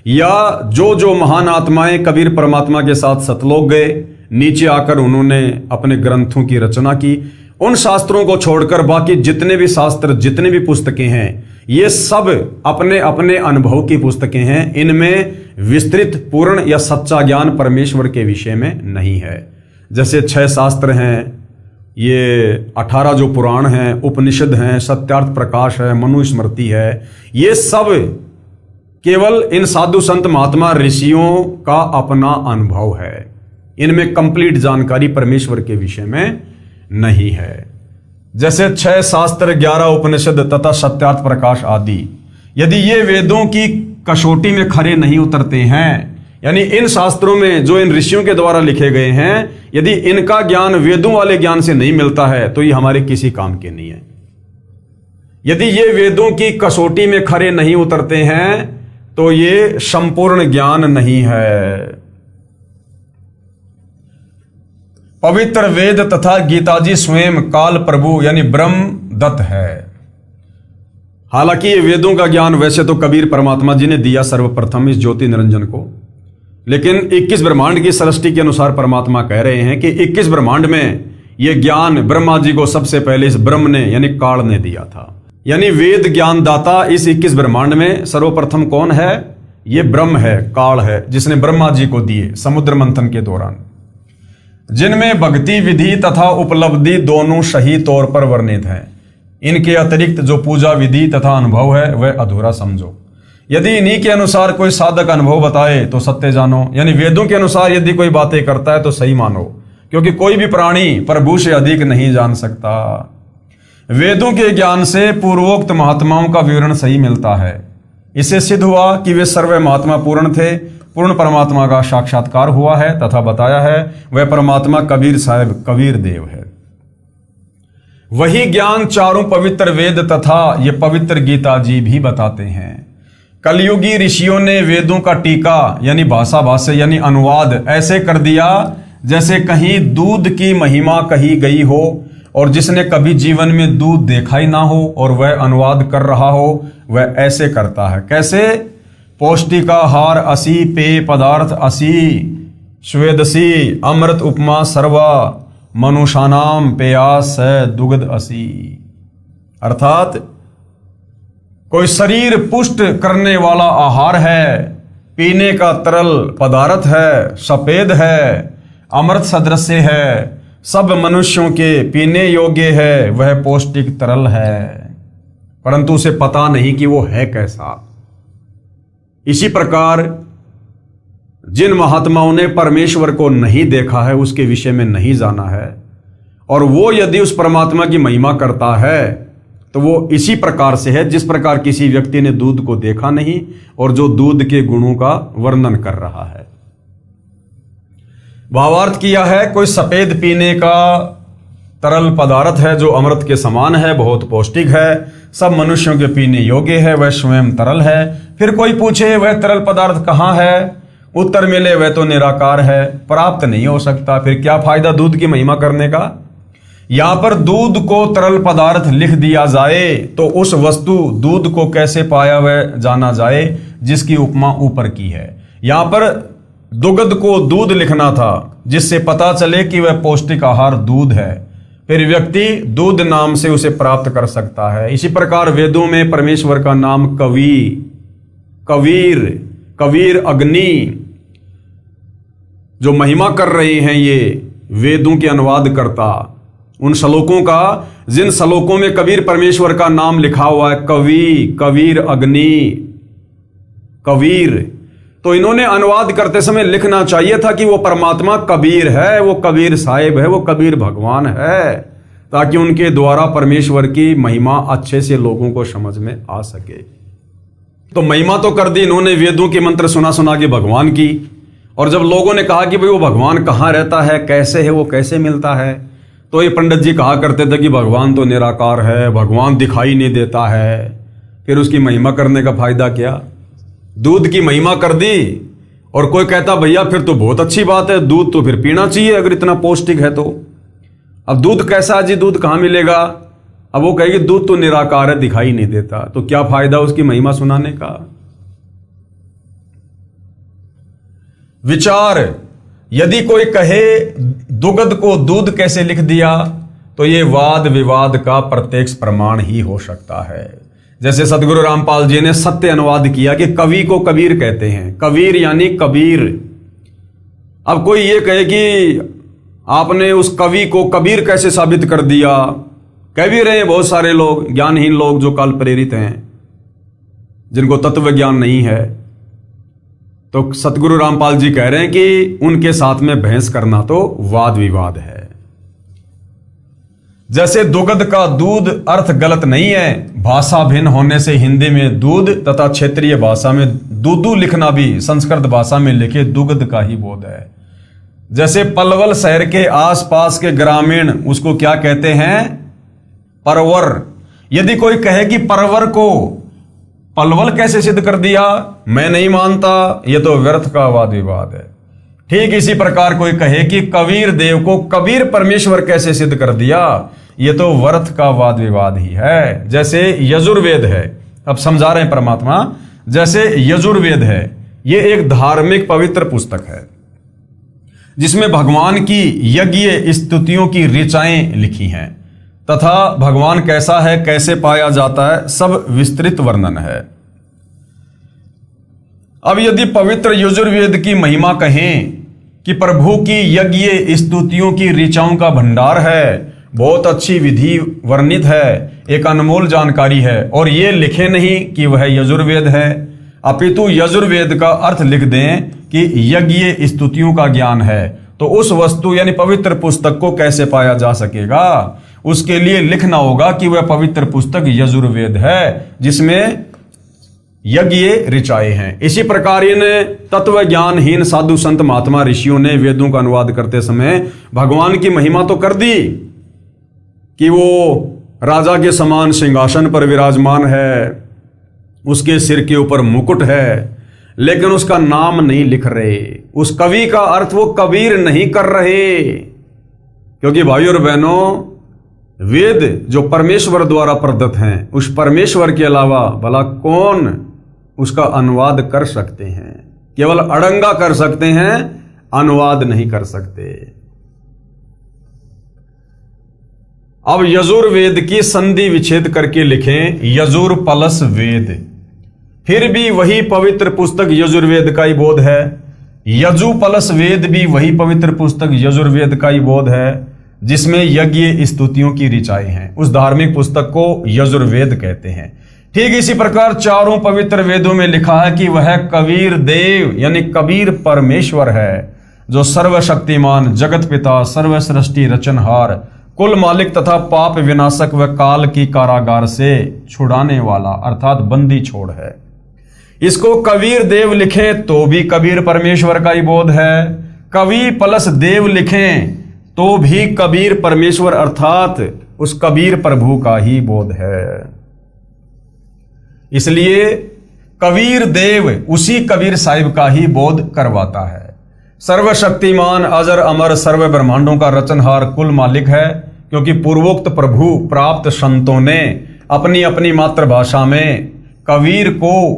या जो महान आत्माएं कबीर परमात्मा के साथ सतलोक गए, नीचे आकर उन्होंने अपने ग्रंथों की रचना की, उन शास्त्रों को छोड़कर बाकी जितने भी शास्त्र, जितने भी पुस्तकें हैं, ये सब अपने अपने अनुभव की पुस्तकें हैं। इनमें विस्तृत, पूर्ण या सच्चा ज्ञान परमेश्वर के विषय में नहीं है। जैसे 6 शास्त्र हैं, ये 18 जो पुराण हैं, उपनिषद हैं, सत्यार्थ प्रकाश है, मनुस्मृति है, ये सब केवल इन साधु संत महात्मा ऋषियों का अपना अनुभव है। इनमें कंप्लीट जानकारी परमेश्वर के विषय में नहीं है। जैसे 6 शास्त्र, 11 उपनिषद तथा सत्यार्थ प्रकाश आदि, यदि ये वेदों की कसौटी में खरे नहीं उतरते हैं, यानी इन शास्त्रों में जो इन ऋषियों के द्वारा लिखे गए हैं, यदि इनका ज्ञान वेदों वाले ज्ञान से नहीं मिलता है, तो ये हमारे किसी काम के नहीं है। यदि ये वेदों की कसौटी में खरे नहीं उतरते हैं, तो ये संपूर्ण ज्ञान नहीं है। पवित्र वेद तथा गीता जी स्वयं काल प्रभु यानी ब्रह्म दत्त है। हालांकि ये वेदों का ज्ञान वैसे तो कबीर परमात्मा जी ने दिया सर्वप्रथम इस ज्योति निरंजन को, लेकिन 21 ब्रह्मांड की सृष्टि के अनुसार परमात्मा कह रहे हैं कि 21 ब्रह्मांड में ये ज्ञान ब्रह्मा जी को सबसे पहले इस ब्रह्म ने यानी काल ने दिया था। यानी वेद ज्ञान दाता इस 21 ब्रह्मांड में सर्वप्रथम कौन है? ये ब्रह्म है, काल है, जिसने ब्रह्मा जी को दिए समुद्र मंथन के दौरान, जिनमें भक्ति विधि तथा उपलब्धि दोनों सही तौर पर वर्णित हैं। इनके अतिरिक्त जो पूजा विधि तथा अनुभव है वह अधूरा समझो। यदि इन्हीं के अनुसार कोई साधक अनुभव बताए तो सत्य जानो, यानी वेदों के अनुसार यदि कोई बातें करता है तो सही मानो, क्योंकि कोई भी प्राणी प्रभु से अधिक नहीं जान सकता। वेदों के ज्ञान से पूर्वोक्त महात्माओं का विवरण सही मिलता है। इससे सिद्ध हुआ कि वे सर्व महात्मा पूर्ण थे, पूर्ण परमात्मा का साक्षात्कार हुआ है तथा बताया है वह परमात्मा कबीर साहब कबीर देव है। वही ज्ञान चारों पवित्र वेद तथा ये पवित्र गीता जी भी बताते हैं। कलयुगी ऋषियों ने वेदों का टीका यानी भाषा भाष्य यानी अनुवाद ऐसे कर दिया जैसे कहीं दूध की महिमा कही गई हो, और जिसने कभी जीवन में दूध देखा ही ना हो और वह अनुवाद कर रहा हो वह ऐसे करता है। कैसे? पौष्टिकाहार असी, पेय पदार्थ असी, स्वेदसी, अमृत उपमा सर्वा, मनुषानाम पेयास दुग्ध असी। अर्थात कोई शरीर पुष्ट करने वाला आहार है, पीने का तरल पदार्थ है, सफेद है, अमृत सदृश्य है, सब मनुष्यों के पीने योग्य है, वह पौष्टिक तरल है, परंतु उसे पता नहीं कि वो है कैसा। इसी प्रकार जिन महात्माओं ने परमेश्वर को नहीं देखा है, उसके विषय में नहीं जाना है, और वो यदि उस परमात्मा की महिमा करता है तो वो इसी प्रकार से है जिस प्रकार किसी व्यक्ति ने दूध को देखा नहीं और जो दूध के गुणों का वर्णन कर रहा है। भावार्थ किया है कोई सफेद पीने का तरल पदार्थ है जो अमृत के समान है, बहुत पौष्टिक है, सब मनुष्यों के पीने योग्य है, वह स्वयं तरल है। फिर कोई पूछे वह तरल पदार्थ कहाँ है, उत्तर मिले वह तो निराकार है, प्राप्त नहीं हो सकता। फिर क्या फायदा दूध की महिमा करने का? यहां पर दूध को तरल पदार्थ लिख दिया जाए तो उस वस्तु दूध को कैसे पाया वह जाना जाए जिसकी उपमा ऊपर की है। यहां पर दुग्ध को दूध लिखना था जिससे पता चले कि वह पौष्टिक आहार दूध है, फिर व्यक्ति दूध नाम से उसे प्राप्त कर सकता है। इसी प्रकार वेदों में परमेश्वर का नाम कवि, कबीर, कबीर, अग्नि जो महिमा कर रहे हैं ये वेदों के अनुवाद करता, उन श्लोकों का जिन श्लोकों में कबीर परमेश्वर का नाम लिखा हुआ है, कवि, कबीर, अग्नि, कबीर, तो इन्होंने अनुवाद करते समय लिखना चाहिए था कि वो परमात्मा कबीर है, वो कबीर साहिब है, वो कबीर भगवान है, ताकि उनके द्वारा परमेश्वर की महिमा अच्छे से लोगों को समझ में आ सके। तो महिमा तो कर दी इन्होंने, वेदों के मंत्र सुना सुना के भगवान की, और जब लोगों ने कहा कि भाई वो भगवान कहाँ रहता है, कैसे है, वो कैसे मिलता है, तो ये पंडित जी कहा करते थे कि भगवान तो निराकार है, भगवान दिखाई नहीं देता है। फिर उसकी महिमा करने का फायदा क्या? दूध की महिमा कर दी और कोई कहता भैया फिर तो बहुत अच्छी बात है, दूध तो फिर पीना चाहिए अगर इतना पौष्टिक है तो। अब दूध कैसा जी, दूध कहाँ मिलेगा? अब वो कहेगी दूध तो निराकार है, दिखाई नहीं देता, तो क्या फायदा उसकी महिमा सुनाने का? विचार, यदि कोई कहे दुग्ध को दूध कैसे लिख दिया तो ये वाद विवाद का प्रत्यक्ष प्रमाण ही हो सकता है। जैसे सदगुरु रामपाल जी ने सत्य अनुवाद किया कि कवि को कबीर कहते हैं, कबीर यानी कबीर। अब कोई ये कहे कि आपने उस कवि को कबीर कैसे साबित कर दिया? कह भी रहे हैं बहुत सारे लोग, ज्ञानहीन लोग जो काल प्रेरित हैं, जिनको तत्व ज्ञान नहीं है। तो सतगुरु रामपाल जी कह रहे हैं कि उनके साथ में बहस करना तो वाद विवाद है। जैसे दुग्ध का दूध अर्थ गलत नहीं है, भाषा भिन्न होने से हिंदी में दूध तथा क्षेत्रीय भाषा में दूधू लिखना भी संस्कृत भाषा में लिखे दुग्ध का ही बोध है। जैसे पलवल शहर के आसपास के ग्रामीण उसको क्या कहते हैं? परवर। यदि कोई कहे कि परवर को पलवल कैसे सिद्ध कर दिया, मैं नहीं मानता, यह तो व्यर्थ का वाद विवाद है। ठीक इसी प्रकार कोई कहे कि कबीर देव को कबीर परमेश्वर कैसे सिद्ध कर दिया, ये तो वर्थ का वाद विवाद ही है। जैसे यजुर्वेद है, अब समझा रहे हैं परमात्मा, जैसे यजुर्वेद है, ये एक धार्मिक पवित्र पुस्तक है जिसमें भगवान की यज्ञ स्तुतियों की ऋचाएं लिखी हैं तथा भगवान कैसा है, कैसे पाया जाता है, सब विस्तृत वर्णन है। अब यदि पवित्र यजुर्वेद की महिमा कहें कि प्रभु की यज्ञ स्तुतियों की ऋचाओं का भंडार है, बहुत अच्छी विधि वर्णित है, एक अनमोल जानकारी है, और ये लिखे नहीं कि वह यजुर्वेद है, अपितु यजुर्वेद का अर्थ लिख दें कि यज्ञ स्तुतियों का ज्ञान है, तो उस वस्तु यानी पवित्र पुस्तक को कैसे पाया जा सकेगा? उसके लिए लिखना होगा कि वह पवित्र पुस्तक यजुर्वेद है जिसमें यज्ञ ऋचाएं हैं। इसी प्रकार इन तत्व ज्ञानहीन साधु संत महात्मा ऋषियों ने वेदों का अनुवाद करते समय भगवान की महिमा तो कर दी कि वो राजा के समान सिंहासन पर विराजमान है, उसके सिर के ऊपर मुकुट है, लेकिन उसका नाम नहीं लिख रहे, उस कवि का अर्थ वो कबीर नहीं कर रहे। क्योंकि भाइयों और बहनों, वेद जो परमेश्वर द्वारा प्रदत्त हैं, उस परमेश्वर के अलावा भला कौन उसका अनुवाद कर सकते हैं? केवल अड़ंगा कर सकते हैं, अनुवाद नहीं कर सकते। अब यजुर्वेद की संधि विच्छेद करके लिखें यजुर प्लस वेद, फिर भी वही पवित्र पुस्तक यजुर्वेद का ही बोध है। यजु प्लस वेद भी वही पवित्र पुस्तक यजुर्वेद का ही बोध है जिसमें यज्ञ स्तुतियों की ऋचाएं हैं। उस धार्मिक पुस्तक को यजुर्वेद कहते हैं। ठीक इसी प्रकार चारों पवित्र वेदों में लिखा है कि वह कबीर देव यानी कबीर परमेश्वर है, जो सर्वशक्तिमान, जगत पिता, सर्व सृष्टि रचनहार, कुल मालिक तथा पाप विनाशक व काल की कारागार से छुड़ाने वाला अर्थात बंदी छोड़ है। इसको कबीर देव लिखें तो भी कबीर परमेश्वर का ही बोध है, कवि प्लस देव लिखें तो भी कबीर परमेश्वर अर्थात उस कबीर प्रभु का ही बोध है। इसलिए कबीर देव उसी कबीर साहिब का ही बोध करवाता है। सर्वशक्तिमान, अजर अमर, सर्व ब्रह्मांडों का रचनहार, कुल मालिक है, क्योंकि पूर्वोक्त प्रभु प्राप्त संतों ने अपनी अपनी मातृभाषा में कबीर को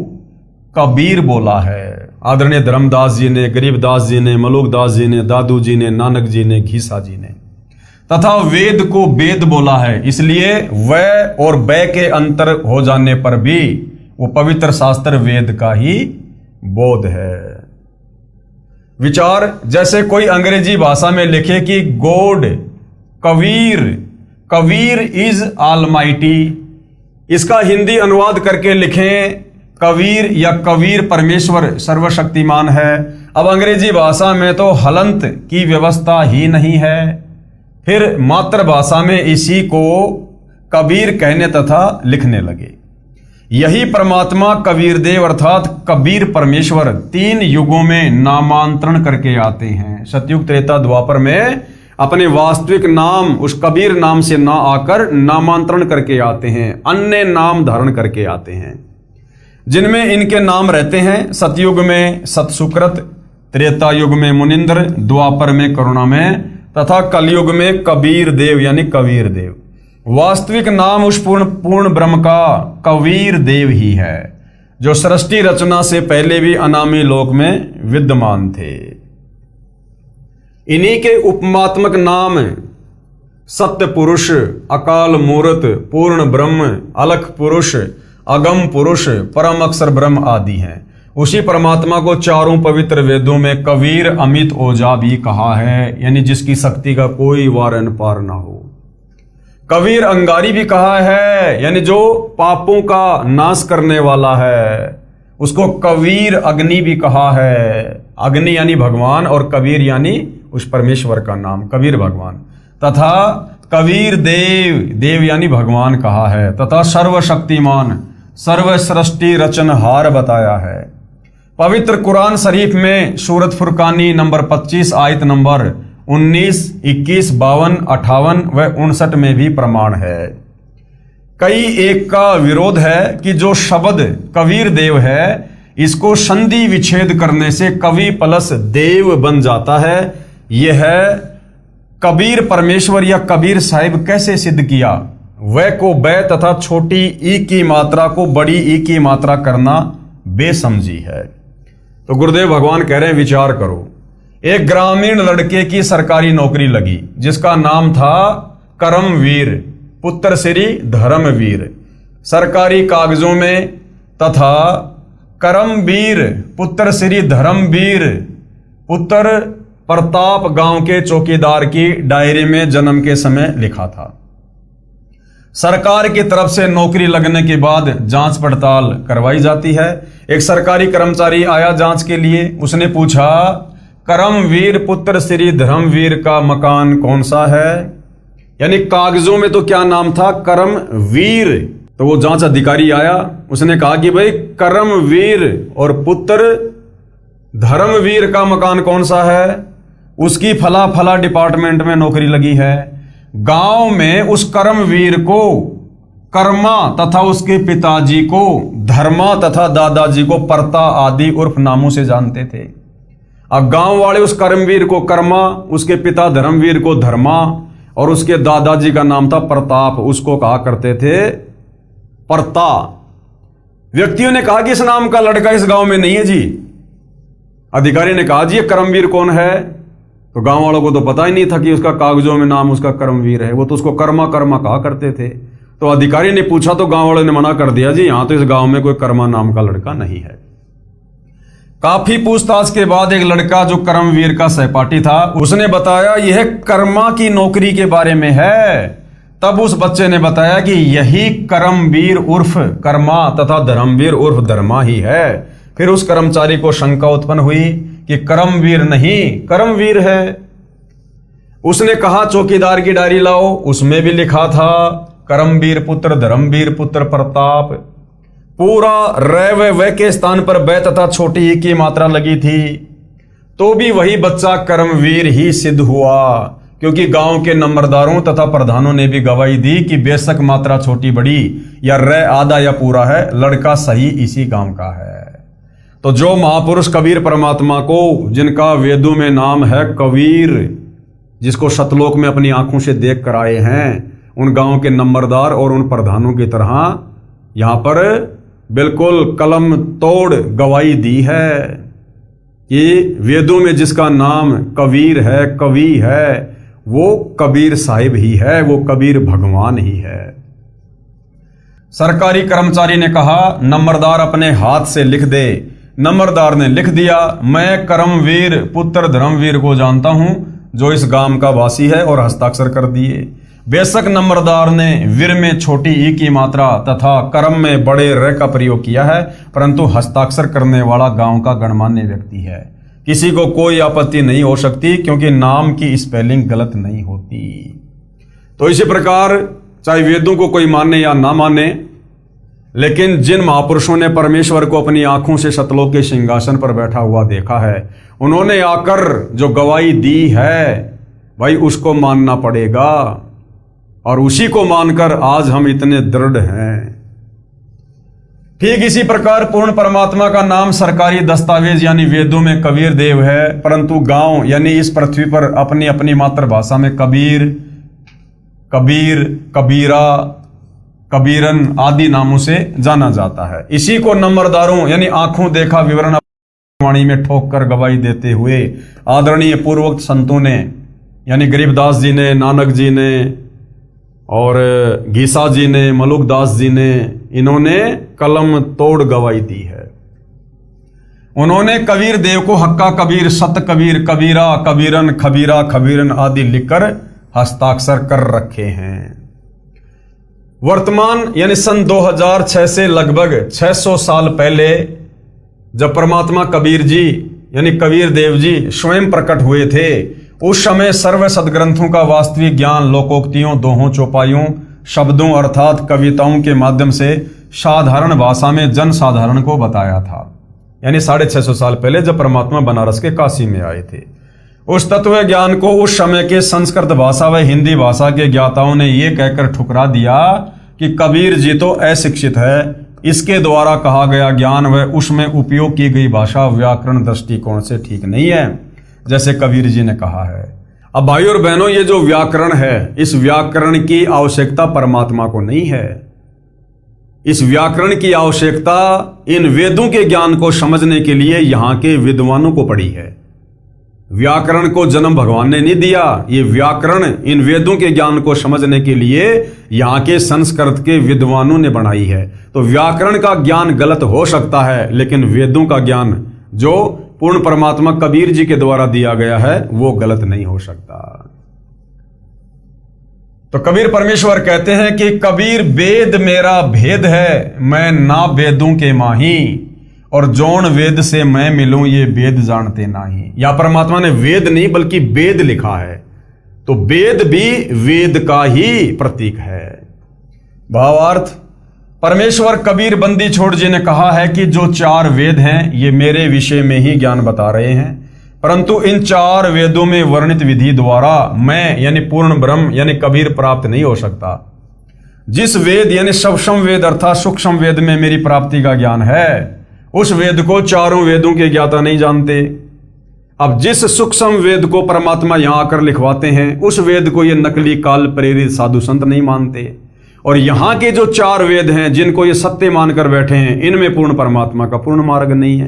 कबीर बोला है। आदरणीय धर्मदास जी ने, गरीबदास जी ने, मलुकदास जी ने, दादू जी ने, नानक जी ने, घीसा जी ने, तथा वेद को वेद बोला है। इसलिए वह और बै के अंतर हो जाने पर भी वो पवित्र शास्त्र वेद का ही बोध है। विचार, जैसे कोई अंग्रेजी भाषा में लिखे कि God Kabir, Kabir is almighty, इसका हिंदी अनुवाद करके लिखें कबीर या कबीर परमेश्वर सर्वशक्तिमान है। अब अंग्रेजी भाषा में तो हलंत की व्यवस्था ही नहीं है, फिर मातृभाषा में इसी को कबीर कहने तथा लिखने लगे। यही परमात्मा कबीर देव अर्थात कबीर परमेश्वर तीन युगों में नामांतरण करके आते हैं। सतयुग, त्रेता, द्वापर में अपने वास्तविक नाम उस कबीर नाम से ना आकर नामांतरण करके आते हैं, अन्य नाम धारण करके आते हैं जिनमें इनके नाम रहते हैं। सतयुग में सतसुकृत, त्रेता युग में मुनिंद्र, द्वापर में करुणामय तथा कलयुग में कबीर देव यानी कबीर देव। वास्तविक नाम उस पूर्ण ब्रह्म का कबीर देव ही है, जो सृष्टि रचना से पहले भी अनामी लोक में विद्यमान थे। इन्हीं के उपमात्मक नाम सत्य पुरुष, अकाल मूर्त, पूर्ण ब्रह्म, अलख पुरुष, अगम पुरुष, परम अक्षर ब्रह्म आदि हैं। उसी परमात्मा को चारों पवित्र वेदों में कबीर अमित ओजा भी कहा है, यानी जिसकी शक्ति का कोई वारन पार ना हो। कबीर अंगारी भी कहा है, यानी जो पापों का नाश करने वाला है। उसको कबीर अग्नि भी कहा है, अग्नि यानी भगवान और कबीर यानी उस परमेश्वर का नाम कबीर भगवान। तथा कबीर देव, देव यानी भगवान कहा है, तथा सर्वशक्तिमान, सर्व सृष्टि रचनहार बताया है। पवित्र कुरान शरीफ में सूरत फुरकानी नंबर 25 आयत नंबर 19, 21, 52, 58 व 59 में भी प्रमाण है। कई एक का विरोध है कि जो शब्द कबीर देव है इसको संधि विच्छेद करने से कवि प्लस देव बन जाता है। यह कबीर परमेश्वर या कबीर साहिब कैसे सिद्ध किया? वह को बै तथा छोटी ई की मात्रा को बड़ी ई की मात्रा करना बेसमझी है। तो गुरुदेव भगवान कह रहे हैं विचार करो। एक ग्रामीण लड़के की सरकारी नौकरी लगी जिसका नाम था करमवीर पुत्र श्री धर्मवीर। सरकारी कागजों में तथा करमवीर पुत्र श्री धर्मवीर पुत्र प्रताप गांव के चौकीदार की डायरी में जन्म के समय लिखा था। सरकार की तरफ से नौकरी लगने के बाद जांच पड़ताल करवाई जाती है। एक सरकारी कर्मचारी आया जांच के लिए। उसने पूछा, करमवीर पुत्र श्री धर्मवीर का मकान कौन सा है? यानी कागजों में तो क्या नाम था? करमवीर। तो वो जांच अधिकारी आया, उसने कहा कि भाई करमवीर और पुत्र धर्मवीर का मकान कौन सा है? उसकी फला फला डिपार्टमेंट में नौकरी लगी है। गांव में उस करमवीर को कर्मा तथा उसके पिताजी को धर्मा तथा दादाजी को परता आदि उर्फ नामों से जानते थे। अब गांव वाले उस करमवीर को कर्मा, उसके पिता धर्मवीर को धर्मा और उसके दादाजी का नाम था प्रताप, उसको कहा करते थे परता। व्यक्तियों ने कहा कि इस नाम का लड़का इस गांव में नहीं है जी। अधिकारी ने कहा जी ये करमवीर कौन है? तो गांव वालों को तो पता ही नहीं था कि उसका कागजों में नाम उसका करमवीर है। वो तो उसको कर्मा कर्मा कहा करते थे। तो अधिकारी ने पूछा तो गांव वालों ने मना कर दिया, जी यहां तो इस गांव में कोई कर्मा नाम का लड़का नहीं है। काफी पूछताछ के बाद एक लड़का जो करमवीर का सहपाठी था उसने बताया यह कर्मा की नौकरी के बारे में है। तब उस बच्चे ने बताया कि यही करमवीर उर्फ कर्मा तथा धर्मवीर उर्फ धर्मा ही है। फिर उस कर्मचारी को शंका उत्पन्न हुई कि करमवीर नहीं करमवीर है। उसने कहा चौकीदार की डायरी लाओ, उसमें भी लिखा था करमवीर पुत्र धर्मवीर पुत्र प्रताप। पूरा व के स्थान पर बै तथा छोटी ई की मात्रा लगी थी। तो भी वही बच्चा कर्मवीर ही सिद्ध हुआ, क्योंकि गांव के नंबरदारों तथा प्रधानों ने भी गवाही दी कि बेशक मात्रा छोटी बड़ी या र आधा या पूरा है, लड़का सही इसी गांव का है। तो जो महापुरुष कबीर परमात्मा को, जिनका वेदों में नाम है कबीर, जिसको सतलोक में अपनी आंखों से देख कर आए हैं, उन गांव के नंबरदार और उन प्रधानों की तरह यहां पर बिल्कुल कलम तोड़ गवाही दी है कि वेदों में जिसका नाम कबीर है, कवि है, वो कबीर साहिब ही है, वो कबीर भगवान ही है। सरकारी कर्मचारी ने कहा नंबरदार अपने हाथ से लिख दे। नंबरदार ने लिख दिया, मैं करमवीर पुत्र धर्मवीर को जानता हूं जो इस गांव का वासी है, और हस्ताक्षर कर दिए। बेशक नंबरदार ने वीर में छोटी ई की मात्रा तथा कर्म में बड़े र का प्रयोग किया है, परंतु हस्ताक्षर करने वाला गांव का गणमान्य व्यक्ति है। किसी को कोई आपत्ति नहीं हो सकती, क्योंकि नाम की स्पेलिंग गलत नहीं होती। तो इसी प्रकार चाहे वेदों को कोई माने या ना माने, लेकिन जिन महापुरुषों ने परमेश्वर को अपनी आंखों से सतलोक के सिंहासन पर बैठा हुआ देखा है, उन्होंने आकर जो गवाही दी है भाई उसको मानना पड़ेगा, और उसी को मानकर आज हम इतने दृढ़ हैं। ठीक इसी प्रकार पूर्ण परमात्मा का नाम सरकारी दस्तावेज यानी वेदों में कबीर देव है, परंतु गांव यानी इस पृथ्वी पर अपनी अपनी मातृभाषा में कबीर, कबीर, कबीरा, कबीरन आदि नामों से जाना जाता है। इसी को नंबरदारों यानी आंखों देखा विवरण वाणी में ठोक कर गवाही देते हुए आदरणीय पूर्वोक्त संतों ने यानी गरीबदास जी ने, नानक जी ने और गीसा जी ने, मलुकदास जी ने, इन्होंने कलम तोड़ गवाही दी है। उन्होंने कबीर देव को हक्का कबीर, सत कबीर, कबीरा, कबीरन, खबीरा, खबीरन आदि लिखकर हस्ताक्षर कर रखे हैं। वर्तमान यानी सन 2006 से लगभग 600 साल पहले जब परमात्मा कबीर जी यानी कबीर देव जी स्वयं प्रकट हुए थे, उस समय सर्व सदग्रंथों का वास्तविक ज्ञान लोकोक्तियों, दोहों, चौपाइयों, शब्दों अर्थात कविताओं के माध्यम से साधारण भाषा में जन साधारण को बताया था। यानी 650 साल पहले जब परमात्मा बनारस के काशी में आए थे, उस तत्व ज्ञान को उस समय के संस्कृत भाषा व हिंदी भाषा के ज्ञाताओं ने यह कहकर ठुकरा दिया कि कबीर जी तो अशिक्षित है, इसके द्वारा कहा गया ज्ञान व उसमें उपयोग की गई भाषा व्याकरण दृष्टिकोण से ठीक नहीं है, जैसे कबीर जी ने कहा है। अब भाई और बहनों, ये जो व्याकरण है, इस व्याकरण की आवश्यकता परमात्मा को नहीं है। इस व्याकरण की आवश्यकता इन वेदों के ज्ञान को समझने के लिए यहाँ के विद्वानों को पड़ी है। व्याकरण को जन्म भगवान ने नहीं दिया, ये व्याकरण इन वेदों के ज्ञान को समझने के लिए यहाँ के संस्कृत के विद्वानों ने बनाई है। तो व्याकरण का ज्ञान गलत हो सकता है, लेकिन वेदों का ज्ञान जो पूर्ण परमात्मा कबीर जी के द्वारा दिया गया है वो गलत नहीं हो सकता। तो कबीर परमेश्वर कहते हैं कि कबीर वेद मेरा भेद है, मैं ना वेदों के माही, और जौन वेद से मैं मिलूं ये वेद जानते नाही। या परमात्मा ने वेद नहीं बल्कि वेद लिखा है, तो वेद भी वेद का ही प्रतीक है। भावार्थ, परमेश्वर कबीर बंदी छोड़ जी ने कहा है कि जो 4 वेद हैं ये मेरे विषय में ही ज्ञान बता रहे हैं, परंतु इन 4 वेदों में वर्णित विधि द्वारा मैं यानी पूर्ण ब्रह्म यानी कबीर प्राप्त नहीं हो सकता। जिस वेद यानी सवसम वेद अर्थात सूक्ष्म वेद में मेरी प्राप्ति का ज्ञान है, उस वेद को 4 वेदों के ज्ञाता नहीं जानते। अब जिस सूक्ष्म वेद को परमात्मा यहां आकर लिखवाते हैं, उस वेद को ये नकली काल प्रेरित साधु संत नहीं मानते। और यहां के जो 4 वेद हैं जिनको ये सत्य मानकर बैठे हैं, इनमें पूर्ण परमात्मा का पूर्ण मार्ग नहीं है।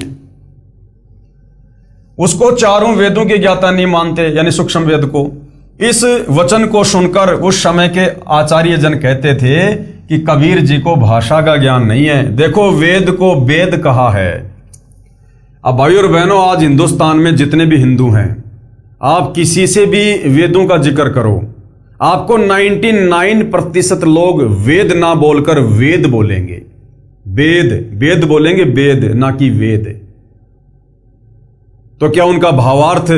उसको 4 वेदों के ज्ञाता नहीं मानते, यानी सूक्ष्म वेद को। इस वचन को सुनकर उस समय के आचार्य जन कहते थे कि कबीर जी को भाषा का ज्ञान नहीं है। देखो, वेद को वेद कहा है। अब भाई और बहनों, आज हिंदुस्तान में जितने भी हिंदू हैं, आप किसी से भी वेदों का जिक्र करो, आपको 99% लोग वेद ना बोलकर वेद बोलेंगे। वेद वेद बोलेंगे, वेद ना कि वेद। तो क्या उनका भावार्थ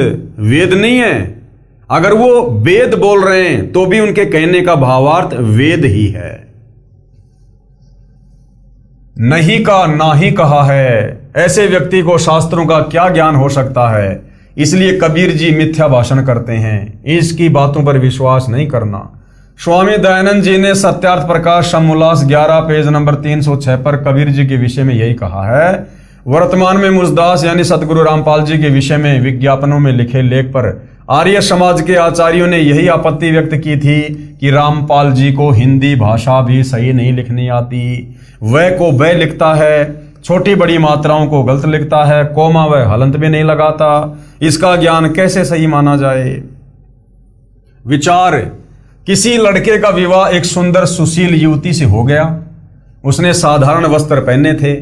वेद नहीं है? अगर वो वेद बोल रहे हैं तो भी उनके कहने का भावार्थ वेद ही है। नहीं का ना ही कहा है, ऐसे व्यक्ति को शास्त्रों का क्या ज्ञान हो सकता है? इसलिए कबीर जी मिथ्या भाषण करते हैं, इसकी बातों पर विश्वास नहीं करना। स्वामी दयानंद जी ने सत्यार्थ प्रकाश समोल्लास 11 पेज नंबर 306 पर कबीर जी के विषय में यही कहा है। वर्तमान में मुजदास यानी सतगुरु रामपाल जी के विषय में विज्ञापनों में लिखे लेख पर आर्य समाज के आचार्यों ने यही आपत्ति व्यक्त की थी कि रामपाल जी को हिंदी भाषा भी सही नहीं लिखनी आती। वह को वह लिखता है, छोटी बड़ी मात्राओं को गलत लिखता है, कोमा व हलंत भी नहीं लगाता। इसका ज्ञान कैसे सही माना जाए? विचार, किसी लड़के का विवाह एक सुंदर सुशील युवती से हो गया। उसने साधारण वस्त्र पहने थे,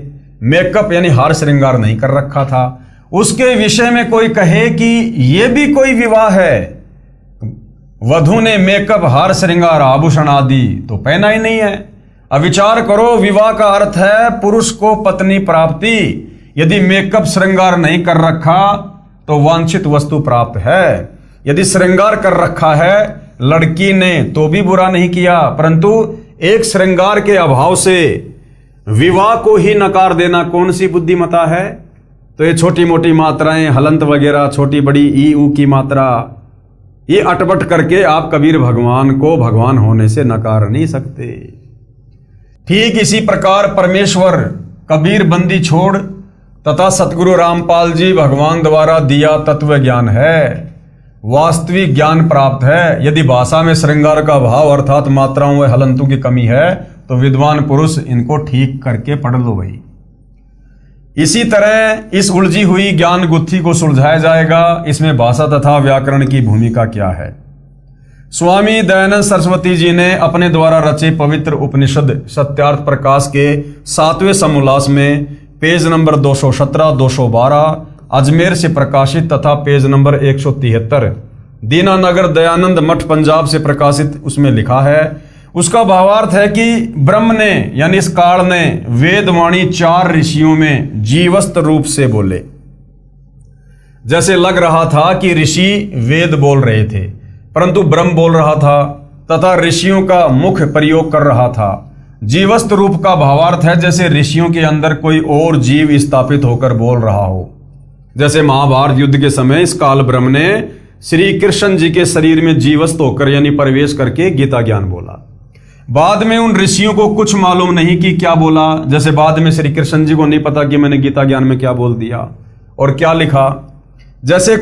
मेकअप यानी हार श्रृंगार नहीं कर रखा था। उसके विषय में कोई कहे कि यह भी कोई विवाह है? वधू ने मेकअप हार श्रृंगार आभूषण आदि तो पहना ही नहीं है। अब विचार करो, विवाह का अर्थ है पुरुष को पत्नी प्राप्ति। यदि मेकअप श्रृंगार नहीं कर रखा तो वांछित वस्तु प्राप्त है। यदि श्रृंगार कर रखा है लड़की ने तो भी बुरा नहीं किया, परंतु एक श्रृंगार के अभाव से विवाह को ही नकार देना कौन सी बुद्धिमता है? तो ये छोटी मोटी मात्राएं, हलंत वगैरह, छोटी बड़ी ई ऊ की मात्रा, ये अटपट करके आप कबीर भगवान को भगवान होने से नकार नहीं सकते। ठीक इसी प्रकार परमेश्वर कबीर बंदी छोड़ तथा सतगुरु रामपाल जी भगवान द्वारा दिया तत्व ज्ञान है, वास्तविक ज्ञान प्राप्त है। यदि भाषा में श्रृंगार का भाव अर्थात मात्राओं व हलंतों की कमी है तो विद्वान पुरुष इनको ठीक करके पढ़ लो भाई। इसी तरह इस उलझी हुई ज्ञान गुत्थी को सुलझाया जाएगा। इसमें भाषा तथा व्याकरण की भूमिका क्या है? स्वामी दयानंद सरस्वती जी ने अपने द्वारा रचे पवित्र उपनिषद सत्यार्थ प्रकाश के 7वें समोल्लास में पेज नंबर 217, 212 अजमेर से प्रकाशित तथा पेज नंबर 173 दीनानगर दयानंद मठ पंजाब से प्रकाशित उसमें लिखा है। उसका भावार्थ है कि ब्रह्म ने यानी इस काल ने वेदवाणी 4 ऋषियों में जीवस्त रूप से बोले। जैसे लग रहा था कि ऋषि वेद बोल रहे थे, परंतु ब्रह्म बोल रहा था तथा ऋषियों का मुख प्रयोग कर रहा था। जीवस्त रूप का भावार्थ है जैसे ऋषियों के अंदर कोई और जीव स्थापित होकर बोल रहा हो। जैसे महाभारत युद्ध के समय इस काल ब्रह्म ने श्री कृष्ण जी के शरीर में जीवस्त होकर यानी प्रवेश करके गीता ज्ञान बोला। बाद में उन ऋषियों को कुछ मालूम नहीं कि क्या बोला, जैसे बाद में श्री कृष्ण जी को नहीं पता कि मैंने गीता ज्ञान में क्या बोल दिया और क्या लिखा। जैसे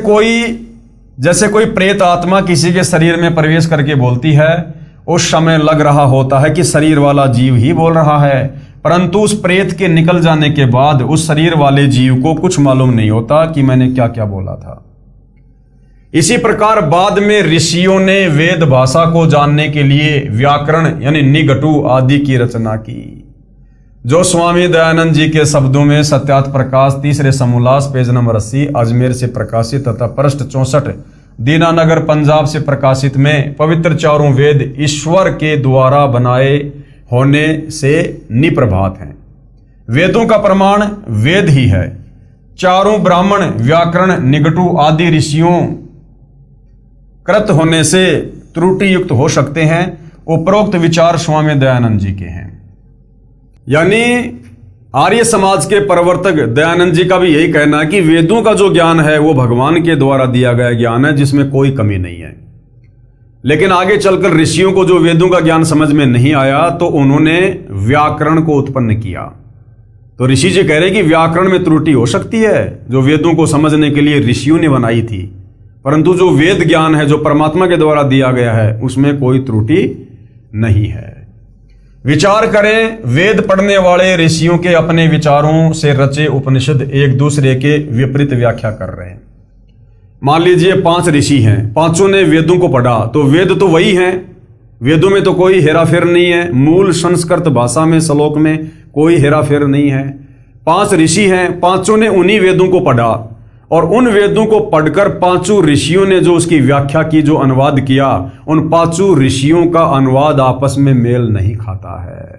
कोई प्रेत आत्मा किसी के शरीर में प्रवेश करके बोलती है, उस समय लग रहा होता है कि शरीर वाला जीव ही बोल रहा है, परंतु उस प्रेत के निकल जाने के बाद उस शरीर वाले जीव को कुछ मालूम नहीं होता कि मैंने क्या क्या बोला था। इसी प्रकार बाद में ऋषियों ने वेद भाषा को जानने के लिए व्याकरण यानी निघटु आदि की रचना की, जो स्वामी दयानंद जी के शब्दों में सत्यार्थ प्रकाश तीसरे समोल्लास पेज नंबर 80 अजमेर से प्रकाशित तथा पृष्ठ 64 दीनानगर पंजाब से प्रकाशित में पवित्र चारों वेद ईश्वर के द्वारा बनाए होने से निप्रभात हैं। वेदों का प्रमाण वेद ही है। चारों ब्राह्मण व्याकरण निघटु आदि ऋषियों कृत होने से त्रुटि युक्त हो सकते हैं। उपरोक्त विचार स्वामी दयानंद जी के हैं। यानी आर्य समाज के प्रवर्तक दयानंद जी का भी यही कहना है कि वेदों का जो ज्ञान है वो भगवान के द्वारा दिया गया ज्ञान है, जिसमें कोई कमी नहीं है। लेकिन आगे चलकर ऋषियों को जो वेदों का ज्ञान समझ में नहीं आया तो उन्होंने व्याकरण को उत्पन्न किया। तो ऋषि जी कह रहे हैं कि व्याकरण में त्रुटि हो सकती है, जो वेदों को समझने के लिए ऋषियों ने बनाई थी, परंतु जो वेद ज्ञान है जो परमात्मा के द्वारा दिया गया है उसमें कोई त्रुटि नहीं है। विचार करें, वेद पढ़ने वाले ऋषियों के अपने विचारों से रचे उपनिषद एक दूसरे के विपरीत व्याख्या कर रहे हैं। मान लीजिए 5 ऋषि हैं, पांचों ने वेदों को पढ़ा, तो वेद तो वही हैं, वेदों में तो कोई हेराफेर नहीं है, मूल संस्कृत भाषा में श्लोक में कोई हेराफेर नहीं है। 5 ऋषि हैं, पांचों ने उन्हीं वेदों को पढ़ा और उन वेदों को पढ़कर 5 ऋषियों ने जो उसकी व्याख्या की, जो अनुवाद किया, उन 5 ऋषियों का अनुवाद आपस में मेल नहीं खाता है।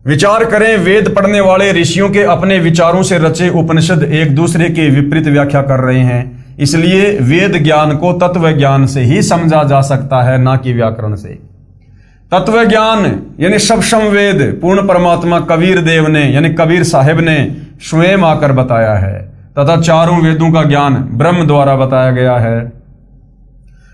विचार करें, वेद पढ़ने वाले ऋषियों के अपने विचारों से रचे उपनिषद एक दूसरे के विपरीत व्याख्या कर रहे हैं। इसलिए वेद ज्ञान को तत्व ज्ञान से ही समझा जा सकता है, ना कि व्याकरण से। तत्व ज्ञान यानी शब्दम वेद पूर्ण परमात्मा कबीर देव ने यानी कबीर साहिब ने स्वयं आकर बताया है, तथा चारों वेदों का ज्ञान ब्रह्म द्वारा बताया गया है।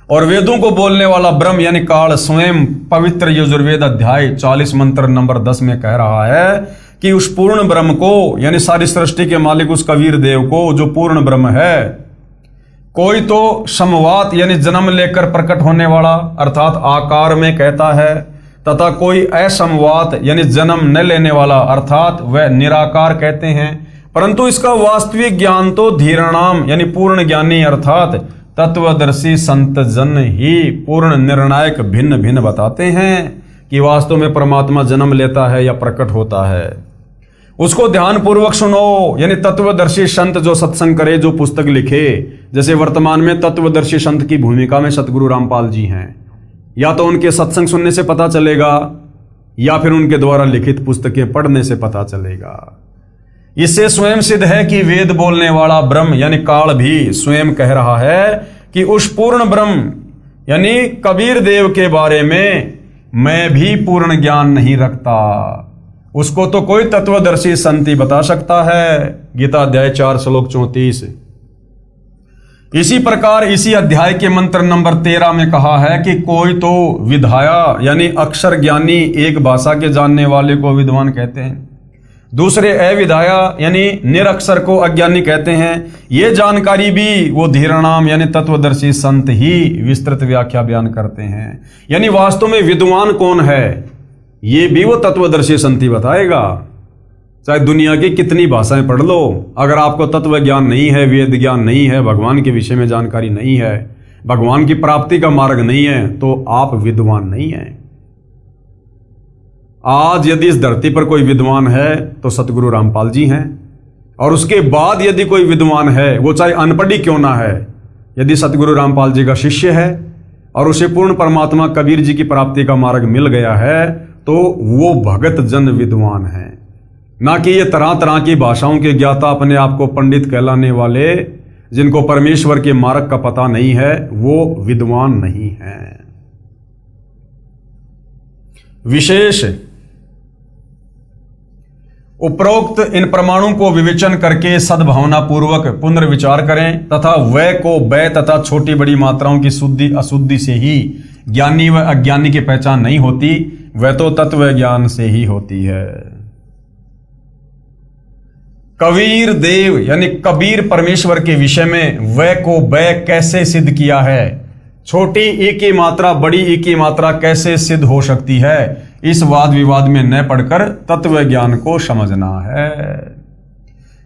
और वेदों को बोलने वाला ब्रह्म यानी काल स्वयं पवित्र यजुर्वेद अध्याय 40 मंत्र नंबर 10 में कह रहा है कि उस पूर्ण ब्रह्म को यानी सारी सृष्टि के मालिक उस कबीर देव को, जो पूर्ण ब्रह्म है, कोई तो समवात यानी जन्म लेकर प्रकट होने वाला अर्थात आकार में कहता है, तथा कोई असमवात यानी जन्म न लेने वाला अर्थात वह निराकार कहते हैं। परंतु इसका वास्तविक ज्ञान तो धीराणाम यानी पूर्ण ज्ञानी अर्थात तत्वदर्शी संत जन ही पूर्ण निर्णायक भिन्न भिन्न बताते हैं कि वास्तव में परमात्मा जन्म लेता है या प्रकट होता है। उसको ध्यान पूर्वक सुनो, यानी तत्वदर्शी संत जो सत्संग करे, जो पुस्तक लिखे। जैसे वर्तमान में तत्वदर्शी संत की भूमिका में सतगुरु रामपाल जी हैं, या तो उनके सत्संग सुनने से पता चलेगा या फिर उनके द्वारा लिखित पुस्तकें पढ़ने से पता चलेगा। इससे स्वयं सिद्ध है कि वेद बोलने वाला ब्रह्म यानी काल भी स्वयं कह रहा है कि उस पूर्ण ब्रह्म यानी कबीर देव के बारे में मैं भी पूर्ण ज्ञान नहीं रखता। उसको तो कोई तत्वदर्शी संत ही बता सकता है। गीता अध्याय 4 श्लोक 34। इसी प्रकार इसी अध्याय के मंत्र नंबर 13 में कहा है कि कोई तो विधाया यानी अक्षर ज्ञानी एक भाषा के जानने वाले को विद्वान कहते हैं, दूसरे अविधाया यानी निरक्षर को अज्ञानी कहते हैं। ये जानकारी भी वो धीराणाम यानी तत्वदर्शी संत ही विस्तृत व्याख्या बयान करते हैं। यानी वास्तव में विद्वान कौन है ये भी वो तत्वदर्शी संत ही बताएगा। चाहे दुनिया की कितनी भाषाएं पढ़ लो, अगर आपको तत्व ज्ञान नहीं है, वेद ज्ञान नहीं है, भगवान के विषय में जानकारी नहीं है, भगवान की प्राप्ति का मार्ग नहीं है, तो आप विद्वान नहीं हैं। आज यदि इस धरती पर कोई विद्वान है तो सतगुरु रामपाल जी हैं, और उसके बाद यदि कोई विद्वान है, वो चाहे अनपढ़ ही क्यों ना है, यदि सतगुरु रामपाल जी का शिष्य है और उसे पूर्ण परमात्मा कबीर जी की प्राप्ति का मार्ग मिल गया है, तो वो भगत जन विद्वान है, ना कि ये तरह तरह की भाषाओं के ज्ञाता अपने आप को पंडित कहलाने वाले, जिनको परमेश्वर के मार्ग का पता नहीं है, वो विद्वान नहीं है। विशेष उपरोक्त इन प्रमाणों को विवेचन करके सद्भावना पूर्वक पुनर्विचार करें तथा वय को वय तथा छोटी बड़ी मात्राओं की शुद्धि अशुद्धि से ही ज्ञानी व अज्ञानी की पहचान नहीं होती, वह तो तत्व ज्ञान से ही होती है। कबीर देव यानी कबीर परमेश्वर के विषय में वह को वह कैसे सिद्ध किया है, छोटी ई की मात्रा बड़ी ई की मात्रा कैसे सिद्ध हो सकती है, इस वाद विवाद में न पढ़कर तत्व ज्ञान को समझना है।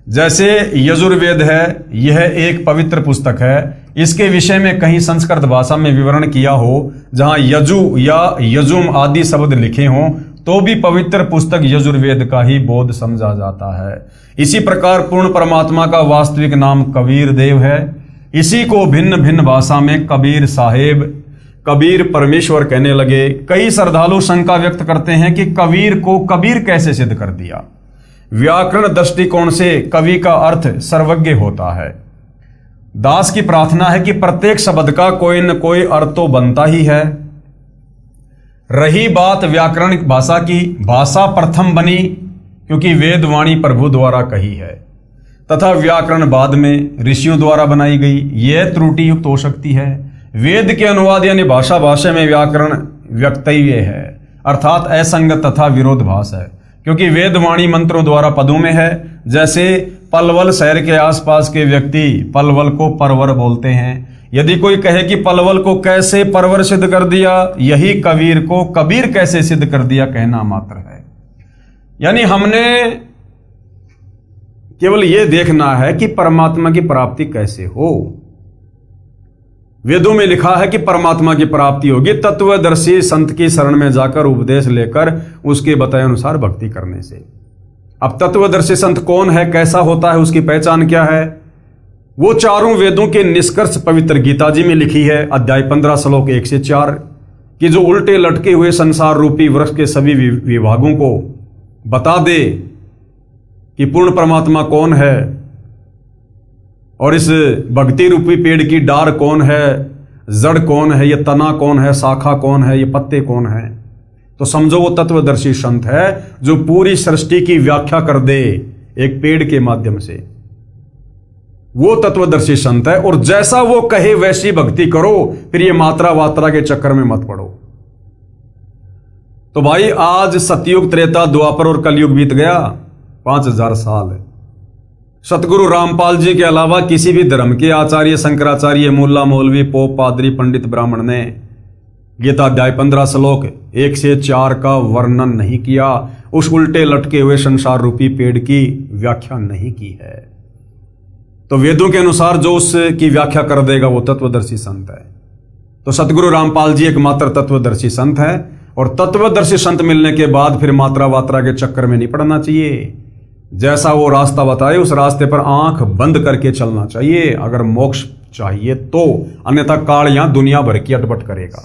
जैसे यजुर्वेद है, यह एक पवित्र पुस्तक है, इसके विषय में कहीं संस्कृत भाषा में विवरण किया हो, जहां यजु या यजुम आदि शब्द लिखे हों, तो भी पवित्र पुस्तक यजुर्वेद का ही बोध समझा जाता है। इसी प्रकार पूर्ण परमात्मा का वास्तविक नाम कबीर देव है। इसी को भिन्न भिन्न भाषा में कबीर साहेब, कबीर परमेश्वर कहने लगे। कई श्रद्धालु शंका व्यक्त करते हैं कि कबीर को कबीर कैसे सिद्ध कर दिया। व्याकरण दृष्टिकोण से कवि का अर्थ सर्वज्ञ होता है। दास की प्रार्थना है कि प्रत्येक शब्द का कोई न कोई अर्थ तो बनता ही है। रही बात व्याकरणिक भाषा की, भाषा प्रथम बनी क्योंकि वेद वाणी प्रभु द्वारा कही है, तथा व्याकरण बाद में ऋषियों द्वारा बनाई गई। यह त्रुटि युक्त हो सकती है। वेद के अनुवाद यानी भाषा में व्याकरण व्यक्तव्य है, अर्थात असंगत तथा विरोधाभास है, क्योंकि वेद वाणी मंत्रों द्वारा पदों में है। जैसे पलवल शहर के आसपास के व्यक्ति पलवल को परवर बोलते हैं। यदि कोई कहे कि पलवल को कैसे परवर सिद्ध कर दिया, यही कबीर को कबीर कैसे सिद्ध कर दिया कहना मात्र है। यानी हमने केवल यह देखना है कि परमात्मा की प्राप्ति कैसे हो। वेदों में लिखा है कि परमात्मा की प्राप्ति होगी तत्वदर्शी संत की शरण में जाकर उपदेश लेकर उसके बताए अनुसार भक्ति करने से। अब तत्वदर्शी संत कौन है, कैसा होता है, उसकी पहचान क्या है, वो चारों वेदों के निष्कर्ष पवित्र गीता जी में लिखी है। अध्याय 15 श्लोक 1 से 4 कि जो उल्टे लटके हुए संसार रूपी वृक्ष के सभी विभागों को बता दे कि पूर्ण परमात्मा कौन है और इस भक्ति रूपी पेड़ की डार कौन है, जड़ कौन है, ये तना कौन है, शाखा कौन है, ये पत्ते कौन है, तो समझो वो तत्वदर्शी संत है जो पूरी सृष्टि की व्याख्या कर दे एक पेड़ के माध्यम से। वो तत्वदर्शी संत है, और जैसा वो कहे वैसी भक्ति करो, फिर ये मात्रा वात्रा के चक्कर में मत पड़ो। तो भाई आज सतयुग, त्रेता, द्वापर और कलयुग बीत गया, 5000 साल। सतगुरु रामपाल जी के अलावा किसी भी धर्म के आचार्य, शंकराचार्य, मुल्ला, मौलवी, पोप, पादरी, पंडित, ब्राह्मण ने गीता अध्याय 15 श्लोक 1 से 4 का वर्णन नहीं किया, उस उल्टे लटके हुए संसार रूपी पेड़ की व्याख्या नहीं की है। तो वेदों के अनुसार जो उसकी व्याख्या कर देगा वो तत्वदर्शी संत है। तो सतगुरु रामपाल जी एकमात्र तत्वदर्शी संत है, और तत्वदर्शी संत मिलने के बाद फिर मात्रा वात्रा के चक्कर में नहीं पड़ना चाहिए। जैसा वो रास्ता बताए उस रास्ते पर आंख बंद करके चलना चाहिए अगर मोक्ष चाहिए तो, अन्यथा काल यहां दुनिया भर की अटपट करेगा।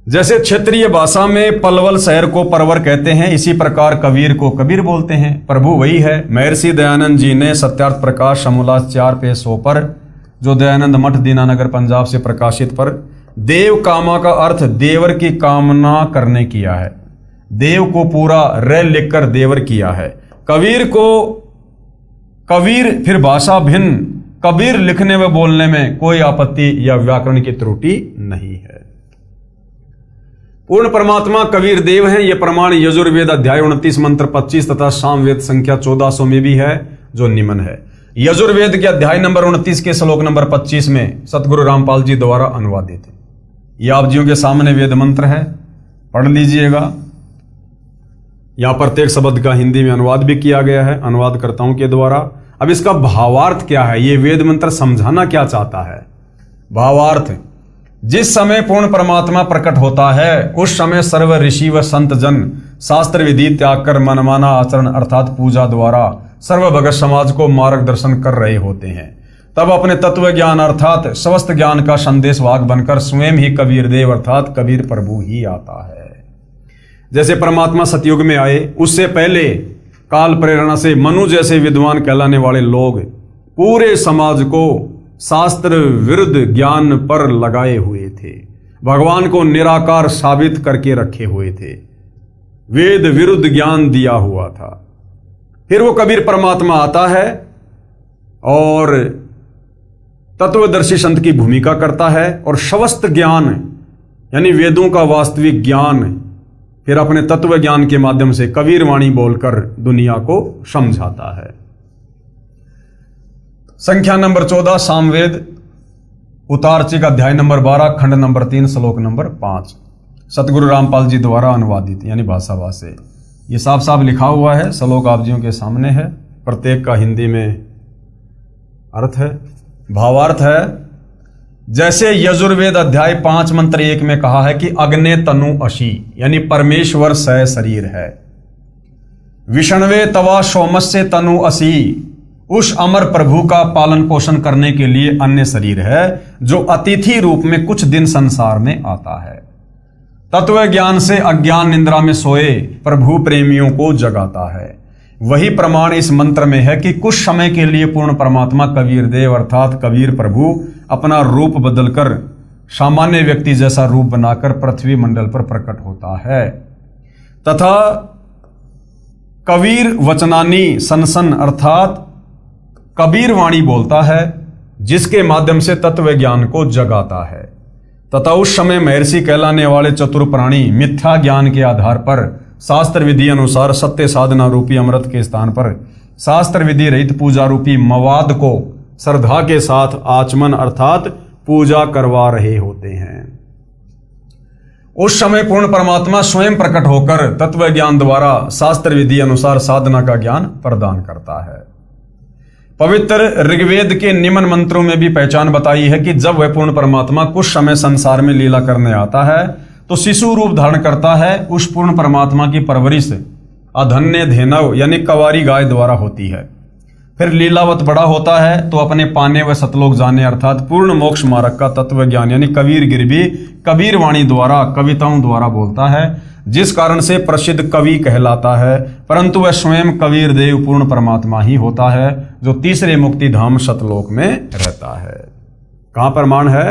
जैसे क्षेत्रीय भाषा में पलवल शहर को परवर कहते हैं, इसी प्रकार कबीर को कबीर बोलते हैं। प्रभु वही है। महर्षि दयानंद जी ने सत्यार्थ प्रकाश समोल्लास 4 पेज 100 पर, जो दयानंद मठ दीनानगर पंजाब से प्रकाशित, पर देव कामा का अर्थ देवर की कामना करने किया है। देव को पूरा र लिखकर देवर किया है। कबीर को कबीर फिर भाषा भिन्न, कबीर लिखने व बोलने में कोई आपत्ति या व्याकरण की त्रुटि नहीं है। पूर्ण परमात्मा कबीर देव हैं, यह प्रमाण यजुर्वेद अध्याय 29 मंत्र 25 तथा सामवेद संख्या 1400 में भी है, जो निम्न है। यजुर्वेद के अध्याय नंबर 29 के श्लोक नंबर 25 में सतगुरु रामपाल जी द्वारा अनुवादित है। यह आप जियों के सामने वेद मंत्र है, पढ़ लीजिएगा। यहां प्रत्येक शब्द का हिंदी में अनुवाद भी किया गया है अनुवादकर्ताओं के द्वारा। अब इसका भावार्थ क्या है, यह वेद मंत्र समझाना क्या चाहता है? भावार्थ, जिस समय पूर्ण परमात्मा प्रकट होता है उस समय सर्व ऋषि व संत जन शास्त्र विधि त्याग कर मनमाना आचरण अर्थात पूजा द्वारा सर्व भगत समाज को मार्गदर्शन कर रहे होते हैं। तब अपने तत्व ज्ञान अर्थात स्वस्थ ज्ञान का संदेश वाहक बनकर स्वयं ही कबीर देव अर्थात कबीर प्रभु ही आता है। जैसे परमात्मा सतयुग में आए, उससे पहले काल प्रेरणा से मनु जैसे विद्वान कहलाने वाले लोग पूरे समाज को शास्त्र विरुद्ध ज्ञान पर लगाए हुए थे, भगवान को निराकार साबित करके रखे हुए थे, वेद विरुद्ध ज्ञान दिया हुआ था। फिर वो कबीर परमात्मा आता है और तत्वदर्शी संत की भूमिका करता है और शवस्त ज्ञान यानी वेदों का वास्तविक ज्ञान फिर अपने तत्व ज्ञान के माध्यम से कबीर वाणी बोलकर दुनिया को समझाता है। संख्या नंबर 14 सामवेद उतारचिक अध्याय नंबर 12 खंड नंबर 3 श्लोक नंबर 5 सतगुरु रामपाल जी द्वारा अनुवादित यानी भाषाभाष से। ये साफ साफ लिखा हुआ है, श्लोक आप जियों के सामने है, प्रत्येक का हिंदी में अर्थ है। भावार्थ है, जैसे यजुर्वेद अध्याय 5 मंत्र 1 में कहा है कि अग्ने तनु अशी यानी परमेश्वर सह शरीर है। विष्णवे तवा सोमस्य तनु असी, उस अमर प्रभु का पालन पोषण करने के लिए अन्य शरीर है जो अतिथि रूप में कुछ दिन संसार में आता है। तत्व ज्ञान से अज्ञान निद्रा में सोए प्रभु प्रेमियों को जगाता है। वही प्रमाण इस मंत्र में है कि कुछ समय के लिए पूर्ण परमात्मा कबीर देव अर्थात कबीर प्रभु अपना रूप बदलकर सामान्य व्यक्ति जैसा रूप बनाकर पृथ्वी मंडल पर प्रकट होता है तथा कबीर वचनानी सनसन अर्थात कबीर वाणी बोलता है, जिसके माध्यम से तत्व ज्ञान को जगाता है। तथा उस समय महर्षि कहलाने वाले चतुर प्राणी मिथ्या ज्ञान के आधार पर शास्त्र विधि अनुसार सत्य साधना रूपी अमृत के स्थान पर शास्त्र विधि रहित पूजा रूपी मवाद को श्रद्धा के साथ आचमन अर्थात पूजा करवा रहे होते हैं। उस समय पूर्ण परमात्मा स्वयं प्रकट होकर तत्व ज्ञान द्वारा शास्त्र विधि अनुसार साधना का ज्ञान प्रदान करता है। पवित्र ऋग्वेद के निम्न मंत्रों में भी पहचान बताई है कि जब वह पूर्ण परमात्मा कुछ समय संसार में लीला करने आता है तो शिशु रूप धारण करता है। उस पूर्ण परमात्मा की परवरिश अधन्य धेनव यानी कवारी गाय द्वारा होती है। फिर लीलावत बड़ा होता है तो अपने पाने व सतलोक जाने अर्थात पूर्ण मोक्ष मार्ग का तत्व ज्ञान यानी कबीर गिर भी कबीर वाणी द्वारा कविताओं द्वारा बोलता है, जिस कारण से प्रसिद्ध कवि कहलाता है। परंतु वह स्वयं कबीर देव पूर्ण परमात्मा ही होता है जो तीसरे मुक्ति धाम सतलोक में रहता है। कहां प्रमाण है?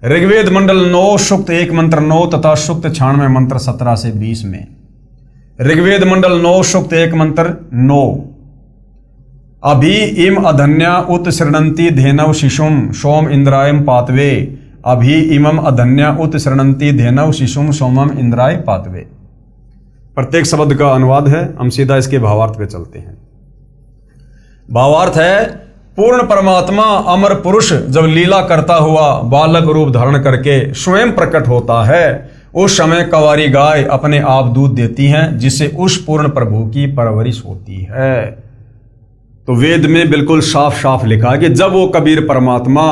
ऋग्वेद मंडल 9 सूक्त 1 मंत्र 9 तथा सूक्त 96 मंत्र 17 से 20 में। ऋग्वेद मंडल 9 सूक्त 1 मंत्र 9 अभि इम अधन्या उत शृणंति धेनव शिशुम सोम इंद्रायम पातवे। अभि इमम अधन्या उत शृणंति धेनव शिशुम सोमम इंद्राय पातवे। प्रत्येक शब्द का अनुवाद है, हम सीधा इसके भावार्थ पे चलते हैं। भावार्थ है, पूर्ण परमात्मा अमर पुरुष जब लीला करता हुआ बालक रूप धारण करके स्वयं प्रकट होता है, उस समय कवारी गाय अपने आप दूध देती हैं, जिससे उस पूर्ण प्रभु की परवरिश होती है। तो वेद में बिल्कुल साफ साफ लिखा है कि जब वो कबीर परमात्मा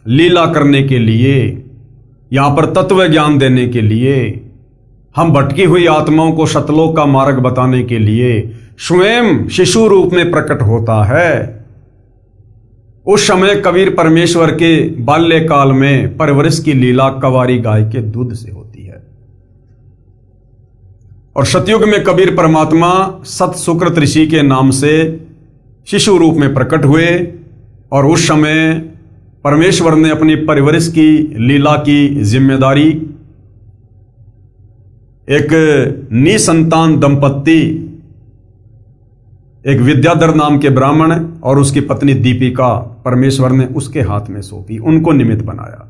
लीला करने के लिए यहां पर तत्व ज्ञान देने के लिए हम भटकी हुई आत्माओं को सतलोक का मार्ग बताने के लिए स्वयं शिशु रूप में प्रकट होता है, उस समय कबीर परमेश्वर के बाल्यकाल में परवरिश की लीला कवारी गाय के दूध से होती है। और सतयुग में कबीर परमात्मा सत सुकृत ऋषि के नाम से शिशु रूप में प्रकट हुए और उस समय परमेश्वर ने अपनी परवरिश की लीला की जिम्मेदारी एक निसंतान दंपत्ति, एक विद्याधर नाम के ब्राह्मण और उसकी पत्नी दीपिका, परमेश्वर ने उसके हाथ में सौंपी, उनको निमित्त बनाया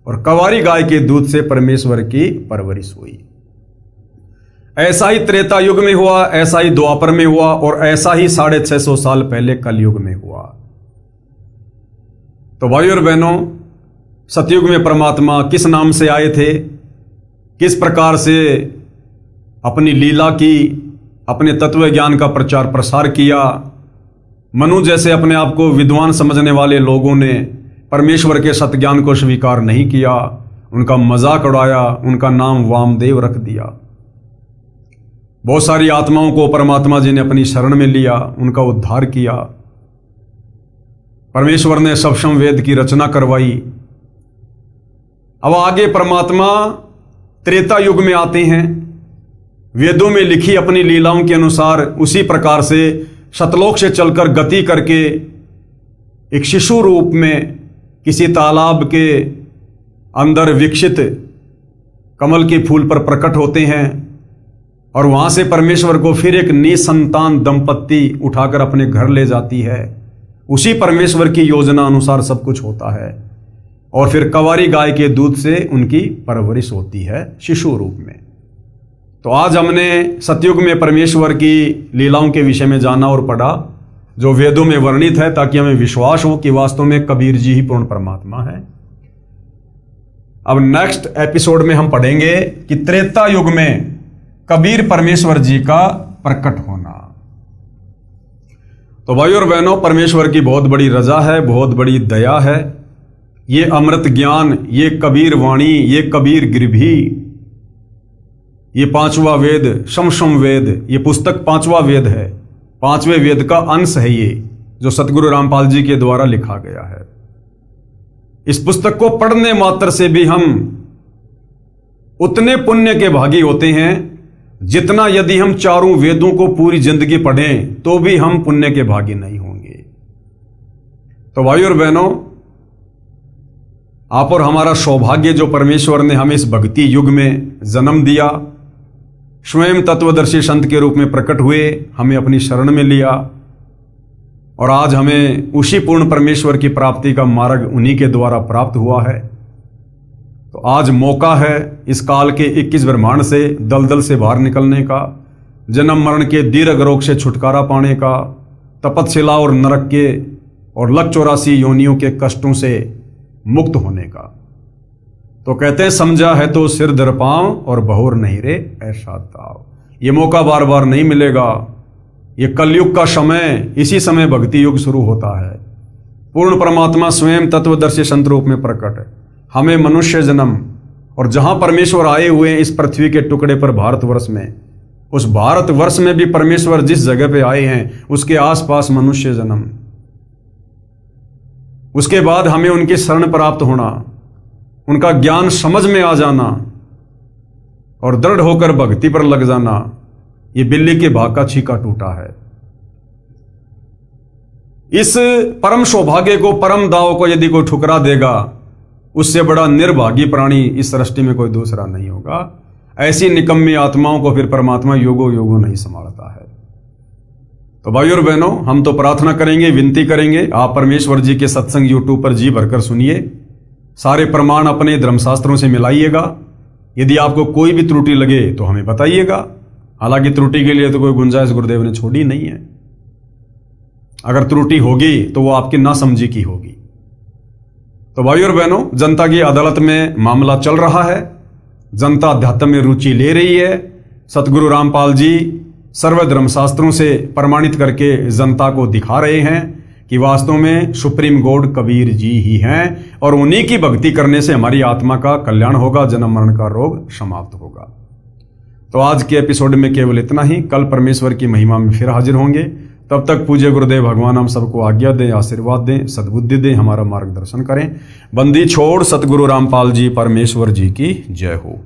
और कवारी गाय के दूध से परमेश्वर की परवरिश हुई। ऐसा ही त्रेता युग में हुआ, ऐसा ही द्वापर में हुआ और ऐसा ही 650 साल पहले कलयुग में हुआ। तो भाइयों और बहनों, सतयुग में परमात्मा किस नाम से आए थे, किस प्रकार से अपनी लीला की, अपने तत्व ज्ञान का प्रचार प्रसार किया। मनु जैसे अपने आप को विद्वान समझने वाले लोगों ने परमेश्वर के सतज्ञान को स्वीकार नहीं किया, उनका मजाक उड़ाया, उनका नाम वामदेव रख दिया। बहुत सारी आत्माओं को परमात्मा जी ने अपनी शरण में लिया, उनका उद्धार किया। परमेश्वर ने सप्तम वेद की रचना करवाई। अब आगे परमात्मा त्रेता युग में आते हैं, वेदों में लिखी अपनी लीलाओं के अनुसार उसी प्रकार से सतलोक से चलकर गति करके एक शिशु रूप में किसी तालाब के अंदर विकसित कमल के फूल पर प्रकट होते हैं और वहां से परमेश्वर को फिर एक निसंतान दंपत्ति उठाकर अपने घर ले जाती है। उसी परमेश्वर की योजना अनुसार सब कुछ होता है और फिर कंवारी गाय के दूध से उनकी परवरिश होती है शिशु रूप में। तो आज हमने सतयुग में परमेश्वर की लीलाओं के विषय में जाना और पढ़ा जो वेदों में वर्णित है, ताकि हमें विश्वास हो कि वास्तव में कबीर जी ही पूर्ण परमात्मा है। अब नेक्स्ट एपिसोड में हम पढ़ेंगे कि त्रेता युग में कबीर परमेश्वर जी का प्रकट होना। तो भाई और बहनों, परमेश्वर की बहुत बड़ी रजा है, बहुत बड़ी दया है। ये अमृत ज्ञान, ये कबीर वाणी, ये कबीर गिरभी, ये पांचवा वेद शम वेद, ये पुस्तक पांचवा वेद है, पांचवें वेद का अंश है ये, जो सतगुरु रामपाल जी के द्वारा लिखा गया है। इस पुस्तक को पढ़ने मात्र से भी हम उतने पुण्य के भागी होते हैं जितना यदि हम चारों वेदों को पूरी जिंदगी पढ़ें तो भी हम पुण्य के भागी नहीं होंगे। तो भाई और बहनों, आप और हमारा सौभाग्य जो परमेश्वर ने हमें इस भक्ति युग में जन्म दिया, स्वयं तत्वदर्शी संत के रूप में प्रकट हुए, हमें अपनी शरण में लिया और आज हमें उसी पूर्ण परमेश्वर की प्राप्ति का मार्ग उन्हीं के द्वारा प्राप्त हुआ है। तो आज मौका है इस काल के 21 ब्रह्मांड से दलदल से बाहर निकलने का, जन्म मरण के दीर्घ रोग से छुटकारा पाने का, तपतशिला और नरक के और 184 योनियों के कष्टों से मुक्त होने का। तो कहते हैं समझा है तो सिर धर पांव और बहुर नहीं रे ऐसा ताव। ये मौका बार बार नहीं मिलेगा। ये कलयुग का समय, इसी समय भक्ति युग शुरू होता है। पूर्ण परमात्मा स्वयं तत्वदर्शी संत रूप में प्रकट है। हमें मनुष्य जन्म, और जहां परमेश्वर आए हुए हैं इस पृथ्वी के टुकड़े पर भारतवर्ष में, उस भारतवर्ष में भी परमेश्वर जिस जगह पे आए हैं उसके आसपास मनुष्य जन्म, उसके बाद हमें उनकी शरण प्राप्त होना, उनका ज्ञान समझ में आ जाना और दृढ़ होकर भक्ति पर लग जाना, ये बिल्ली के भाग का छीका टूटा है। इस परम सौभाग्य को, परम दाव को यदि कोई ठुकरा देगा, उससे बड़ा निर्भागी प्राणी इस सृष्टि में कोई दूसरा नहीं होगा। ऐसी निकम्मी आत्माओं को फिर परमात्मा योगो योगो नहीं संभालता है। तो भाई और बहनों, हम तो प्रार्थना करेंगे, विनती करेंगे, आप परमेश्वर जी के सत्संग यूट्यूब पर जी भरकर सुनिए, सारे प्रमाण अपने धर्मशास्त्रों से मिलाइएगा। यदि आपको कोई भी त्रुटि लगे तो हमें बताइएगा। हालांकि त्रुटि के लिए तो कोई गुंजाइश गुरुदेव ने छोड़ी नहीं है। अगर त्रुटि होगी तो वो आपकी नासमझी की होगी। तो भाई और बहनों, जनता की अदालत में मामला चल रहा है, जनता अध्यात्म में रुचि ले रही है। सतगुरु रामपाल जी सर्व धर्मशास्त्रों से प्रमाणित करके जनता को दिखा रहे हैं कि वास्तव में सुप्रीम गॉड कबीर जी ही हैं और उन्हीं की भक्ति करने से हमारी आत्मा का कल्याण होगा, जन्म मरण का रोग समाप्त होगा। तो आज के एपिसोड में केवल इतना ही। कल परमेश्वर की महिमा में फिर हाजिर होंगे। तब तक पूज्य गुरुदेव भगवान हम सबको आज्ञा दें, आशीर्वाद दें, सद्बुद्धि दें, हमारा मार्गदर्शन करें। बंदी छोड़ सतगुरु रामपाल जी परमेश्वर जी की जय हो।